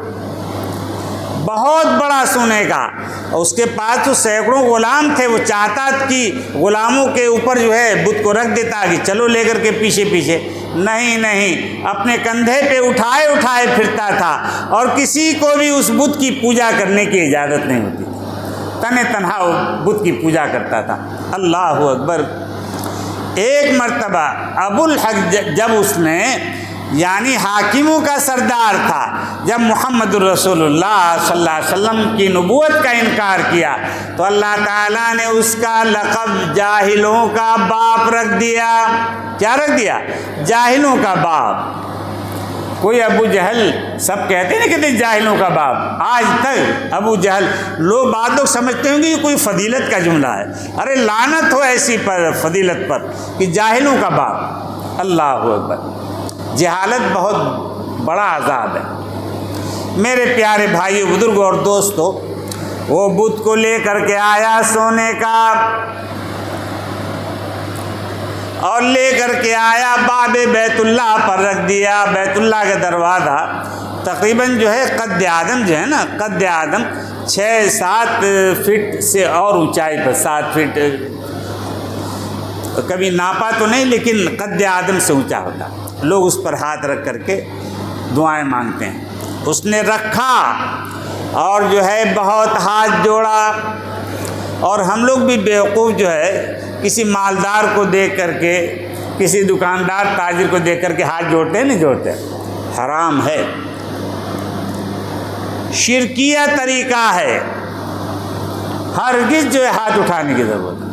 بہت بڑا سونے کا، اس کے پاس تو سینکڑوں غلام تھے، وہ چاہتا کہ غلاموں کے اوپر جو ہے بت کو رکھ دیتا کہ چلو لے کر کے پیچھے پیچھے، نہیں، اپنے کندھے پہ اٹھائے پھرتا تھا، اور کسی کو بھی اس بت کی پوجا کرنے کی اجازت نہیں ہوتی، تنہا وہ بت کی پوجا کرتا تھا، اللہ اکبر۔ ایک مرتبہ ابو الحق جب اس نے یعنی حاکموں کا سردار تھا، جب محمد الرسول اللہ صلی اللہ علیہ وسلم کی نبوت کا انکار کیا تو اللہ تعالیٰ نے اس کا لقب جاہلوں کا باپ رکھ دیا۔ کیا رکھ دیا؟ جاہلوں کا باپ۔ کوئی ابو جہل، سب کہتے ہیں کہتے جاہلوں کا باپ، آج تک ابو جہل بعض لوگ سمجھتے ہوں گے کہ کوئی فضیلت کا جملہ ہے، ارے لعنت ہو ایسی پر فضیلت پر کہ جاہلوں کا باپ، اللہ اکبر۔ جہالت بہت بڑا عذاب ہے۔ میرے پیارے بھائیو، بزرگوں اور دوستو، وہ بت کو لے کر کے آیا سونے کا، اور لے کر کے آیا باب بیت اللہ پر رکھ دیا۔ بیت اللہ کا دروازہ تقریباً جو ہے قد آدم جو ہے نا، قد آدم 6-7 فٹ سے اور اونچائی پر، 7 فٹ کبھی ناپا تو نہیں، لیکن قد آدم سے اونچا ہوتا، لوگ اس پر ہاتھ رکھ کر کے دعائیں مانگتے ہیں۔ اس نے رکھا اور جو ہے بہت ہاتھ جوڑا، اور ہم لوگ بھی بیوقوف جو ہے کسی مالدار کو دیکھ کر کے، کسی دکاندار تاجر کو دیکھ کر کے ہاتھ جوڑتے ہیں نہیں جوڑتے، حرام ہے، شرکیہ طریقہ ہے، ہرگز جو ہے ہاتھ اٹھانے کی ضرورت ہے۔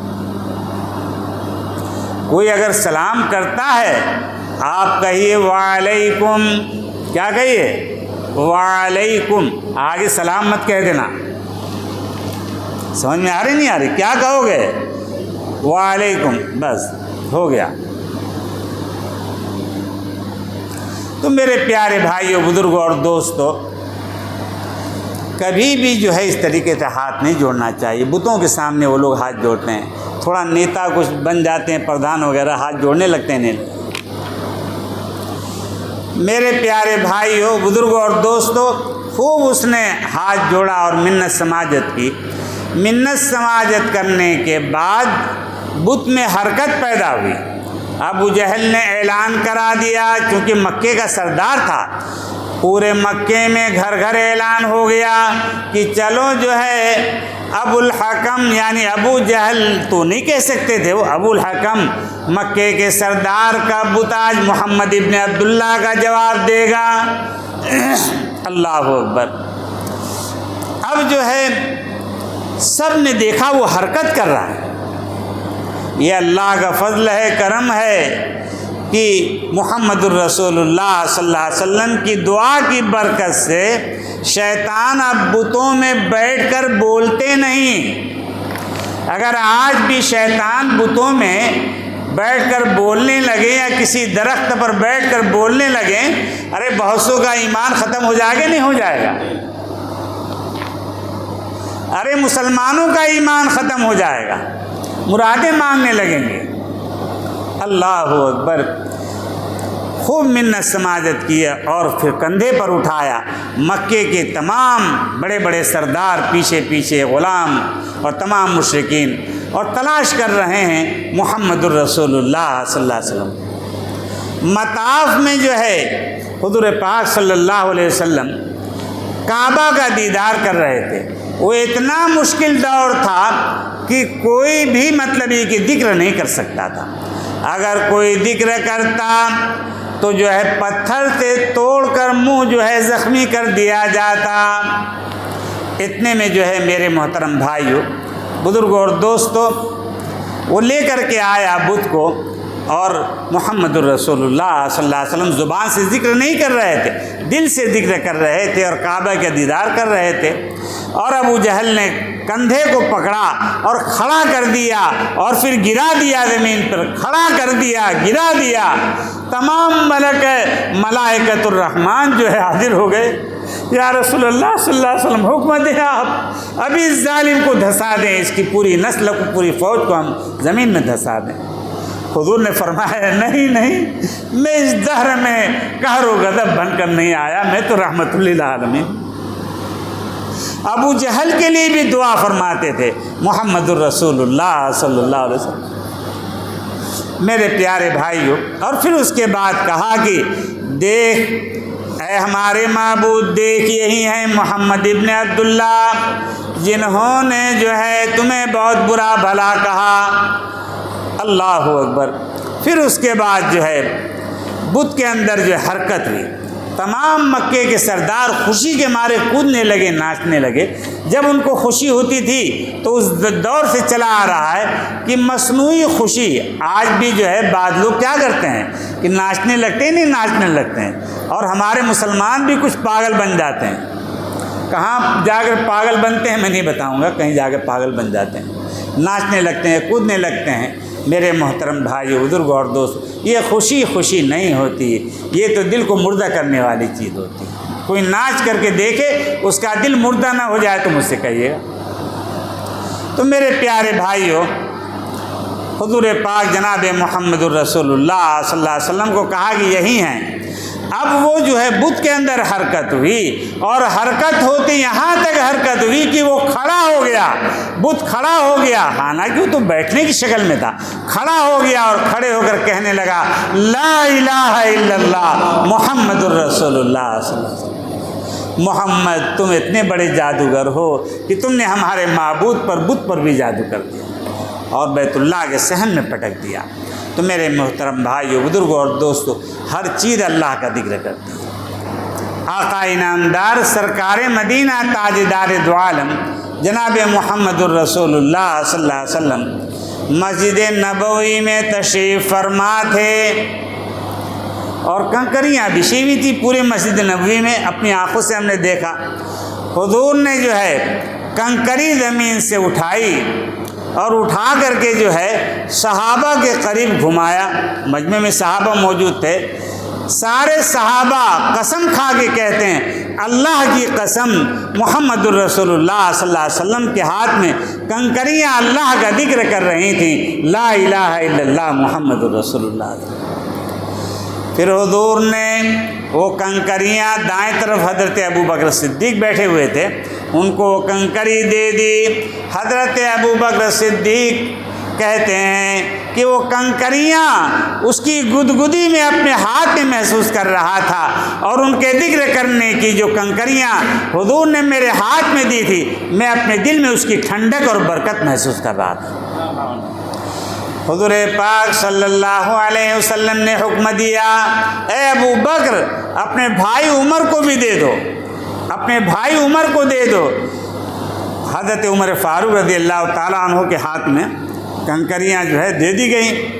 کوئی اگر سلام کرتا ہے آپ کہیے وعلیکم، کیا کہیے؟ وعلیکم، آگے سلام مت کہہ دینا۔ سمجھ میں آ رہی نہیں آ رہی؟ کیا کہو گے؟ وعلیکم، بس ہو گیا۔ تو میرے پیارے بھائیوں، بزرگوں اور دوستوں، کبھی بھی جو ہے اس طریقے سے ہاتھ نہیں جوڑنا چاہیے۔ بتوں کے سامنے وہ لوگ ہاتھ جوڑتے ہیں، تھوڑا نیتا کچھ بن جاتے ہیں، پردھان وغیرہ، ہاتھ جوڑنے لگتے ہیں۔ نہیں، میرے پیارے بھائیوں، بزرگوں اور دوستوں، خوب اس نے ہاتھ جوڑا اور منت سماجت کی۔ منت سماجت کرنے کے بعد بت میں حرکت پیدا ہوئی۔ ابو جہل نے اعلان کرا دیا، چونکہ مکے کا سردار تھا، پورے مکے میں گھر گھر اعلان ہو گیا کہ چلو جو ہے ابو الحکم، یعنی ابو جہل تو نہیں کہہ سکتے تھے، وہ ابو الحکم مکے کے سردار کا بت آج محمد ابن عبداللہ کا جواب دے گا، اللہ اکبر۔ اب جو ہے سب نے دیکھا وہ حرکت کر رہا ہے، یہ اللہ کا فضل ہے، کرم ہے کہ محمد الرسول اللہ صلی اللہ علیہ وسلم کی دعا کی برکت سے شیطان اب بتوں میں بیٹھ کر بولتے نہیں۔ اگر آج بھی شیطان بتوں میں بیٹھ کر بولنے لگے یا کسی درخت پر بیٹھ کر بولنے لگے، ارے بہت سو کا ایمان ختم ہو جائے گا نہیں ہو جائے گا؟ ارے مسلمانوں کا ایمان ختم ہو جائے گا، مرادیں مانگنے لگیں گے، اللہ اکبر۔ خوب منت سماجت کیا اور پھر کندھے پر اٹھایا۔ مکے کے تمام بڑے بڑے سردار پیچھے پیچھے، غلام اور تمام مشرکین، اور تلاش کر رہے ہیں محمد الرسول اللہ صلی اللہ علیہ وسلم۔ مطاف میں جو ہے حضور پاک صلی اللہ علیہ وسلم کعبہ کا دیدار کر رہے تھے۔ وہ اتنا مشکل دور تھا کہ کوئی بھی مطلبی کی ذکر نہیں کر سکتا تھا۔ اگر کوئی ذکر کرتا تو جو ہے پتھر سے توڑ کر منہ جو ہے زخمی کر دیا جاتا۔ اتنے میں جو ہے میرے محترم بھائیوں، بزرگوں اور دوستوں، وہ لے کر کے آیا بت کو، اور محمد الرسول اللہ صلی اللہ علیہ وسلم زبان سے ذکر نہیں کر رہے تھے، دل سے ذکر کر رہے تھے اور کعبہ کا دیدار کر رہے تھے۔ اور ابو جہل نے کندھے کو پکڑا اور کھڑا کر دیا اور پھر گرا دیا زمین پر، کھڑا کر دیا، گرا دیا۔ تمام ملائکۃ الرحمن جو ہے حاضر ہو گئے۔ یا رسول اللہ صلی اللہ علیہ وسلم حکم دیں، آپ ابھی اس ظالم کو دھسا دیں، اس کی پوری نسل کو، پوری فوج کو ہم زمین میں دھسا دیں۔ حضور نے فرمایا نہیں نہیں، میں اس دہر میں قہر و غضب بن کر نہیں آیا، میں تو رحمت للعالمین۔ ابو جہل کے لیے بھی دعا فرماتے تھے محمد الرسول اللہ صلی اللہ علیہ وسلم۔ میرے پیارے بھائیوں، اور پھر اس کے بعد کہا کہ دیکھ اے ہمارے معبود، دیکھ یہی ہیں محمد ابن عبداللہ جنہوں نے جو ہے تمہیں بہت برا بھلا کہا۔ اللہ اکبر۔ پھر اس کے بعد جو ہے بت کے اندر جو حرکت ہوئی، تمام مکے کے سردار خوشی کے مارے کودنے لگے، ناچنے لگے۔ جب ان کو خوشی ہوتی تھی تو اس دور سے چلا آ رہا ہے کہ مصنوعی خوشی آج بھی جو ہے بعض لوگ کیا کرتے ہیں کہ ناچنے لگتے ہیں، نہیں ناچنے لگتے ہیں، اور ہمارے مسلمان بھی کچھ پاگل بن جاتے ہیں۔ کہاں جا کر پاگل بنتے ہیں میں نہیں بتاؤں گا، کہیں جا کر پاگل بن جاتے ہیں، ناچنے لگتے ہیں، کودنے لگتے ہیں۔ میرے محترم بھائیو، بزرگ اور دوست، یہ خوشی خوشی نہیں ہوتی، یہ تو دل کو مردہ کرنے والی چیز ہوتی ہے۔ کوئی ناچ کر کے دیکھے اس کا دل مردہ نہ ہو جائے تو مجھ سے کہیے گا۔ تو میرے پیارے بھائیو، حضور پاک جناب محمد الرسول اللہ صلی اللہ علیہ وسلم کو کہا کہ یہی ہیں۔ اب وہ جو ہے بت کے اندر حرکت ہوئی، اور حرکت ہوتی یہاں تک حرکت ہوئی کہ وہ کھڑا ہو گیا، بت کھڑا ہو گیا، حالانکہ وہ تو بیٹھنے کی شکل میں تھا، کھڑا ہو گیا اور کھڑے ہو کر کہنے لگا لا الہ الا اللہ محمد الرسول اللہ صلی اللہ علیہ وسلم۔ محمد تم اتنے بڑے جادوگر ہو کہ تم نے ہمارے معبود پر، بت پر بھی جادو کر دیا اور بیت اللہ کے صحن میں پٹک دیا۔ تو میرے محترم بھائیو، بزرگوں اور دوستو، ہر چیز اللہ کا ذکر کرتی ہے۔ آقا انعامدار سرکار مدینہ تاجدار دو عالم جناب محمد الرسول اللہ صلی اللہ علیہ وسلم مسجد نبوی میں تشریف فرما تھے، اور کنکریاں بچھی ہوئی تھی پورے مسجد نبوی میں، اپنی آنکھوں سے ہم نے دیکھا۔ حضور نے جو ہے کنکری زمین سے اٹھائی اور اٹھا کر کے جو ہے صحابہ کے قریب گھمایا۔ مجمع میں صحابہ موجود تھے، سارے صحابہ قسم کھا کے کہتے ہیں اللہ کی قسم، محمد الرسول اللہ صلی اللہ علیہ وسلم کے ہاتھ میں کنکریاں اللہ کا ذکر کر رہی تھیں، لا الہ الا اللہ محمد الرسول اللہ۔ پھر حضور نے وہ کنکریاں، دائیں طرف حضرت ابوبکر صدیق بیٹھے ہوئے تھے، ان کو وہ کنکری دے دی۔ حضرت ابوبکر صدیق کہتے ہیں کہ وہ کنکریاں اس کی گدگدی میں اپنے ہاتھ میں محسوس کر رہا تھا، اور ان کے ذکر کرنے کی جو کنکریاں حضور نے میرے ہاتھ میں دی تھی، میں اپنے دل میں اس کی ٹھنڈک اور برکت محسوس کر رہا تھا۔ حضور پاک صلی اللہ علیہ وسلم نے حکم دیا اے ابو بکر اپنے بھائی عمر کو بھی دے دو، اپنے بھائی عمر کو دے دو۔ حضرت عمر فاروق رضی اللہ تعالیٰ عنہ کے ہاتھ میں کنکریاں جو ہے دے دی گئیں۔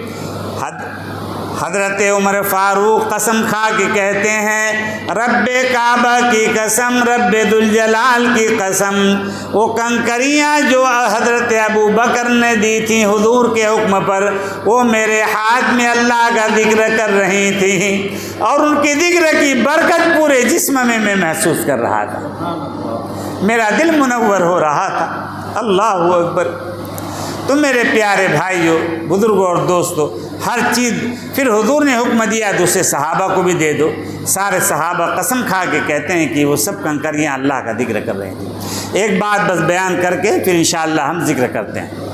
حضرت عمر فاروق قسم کھا کے کہتے ہیں رب کعبہ کی قسم، رب ذوالجلال کی قسم، وہ کنکریاں جو حضرت ابو بکر نے دی تھیں حضور کے حکم پر، وہ میرے ہاتھ میں اللہ کا ذکر کر رہی تھیں، اور ان کی ذکر کی برکت پورے جسم میں میں محسوس کر رہا تھا، میرا دل منور ہو رہا تھا۔ اللہ اکبر۔ تو میرے پیارے بھائیوں، بزرگوں اور دوستوں، ہر چیز پھر حضور نے حکم دیا دوسرے صحابہ کو بھی دے دو۔ سارے صحابہ قسم کھا کے کہتے ہیں کہ وہ سب کنکریاں اللہ کا ذکر کر رہے ہیں۔ ایک بات بس بیان کر کے پھر انشاءاللہ ہم ذکر کرتے ہیں۔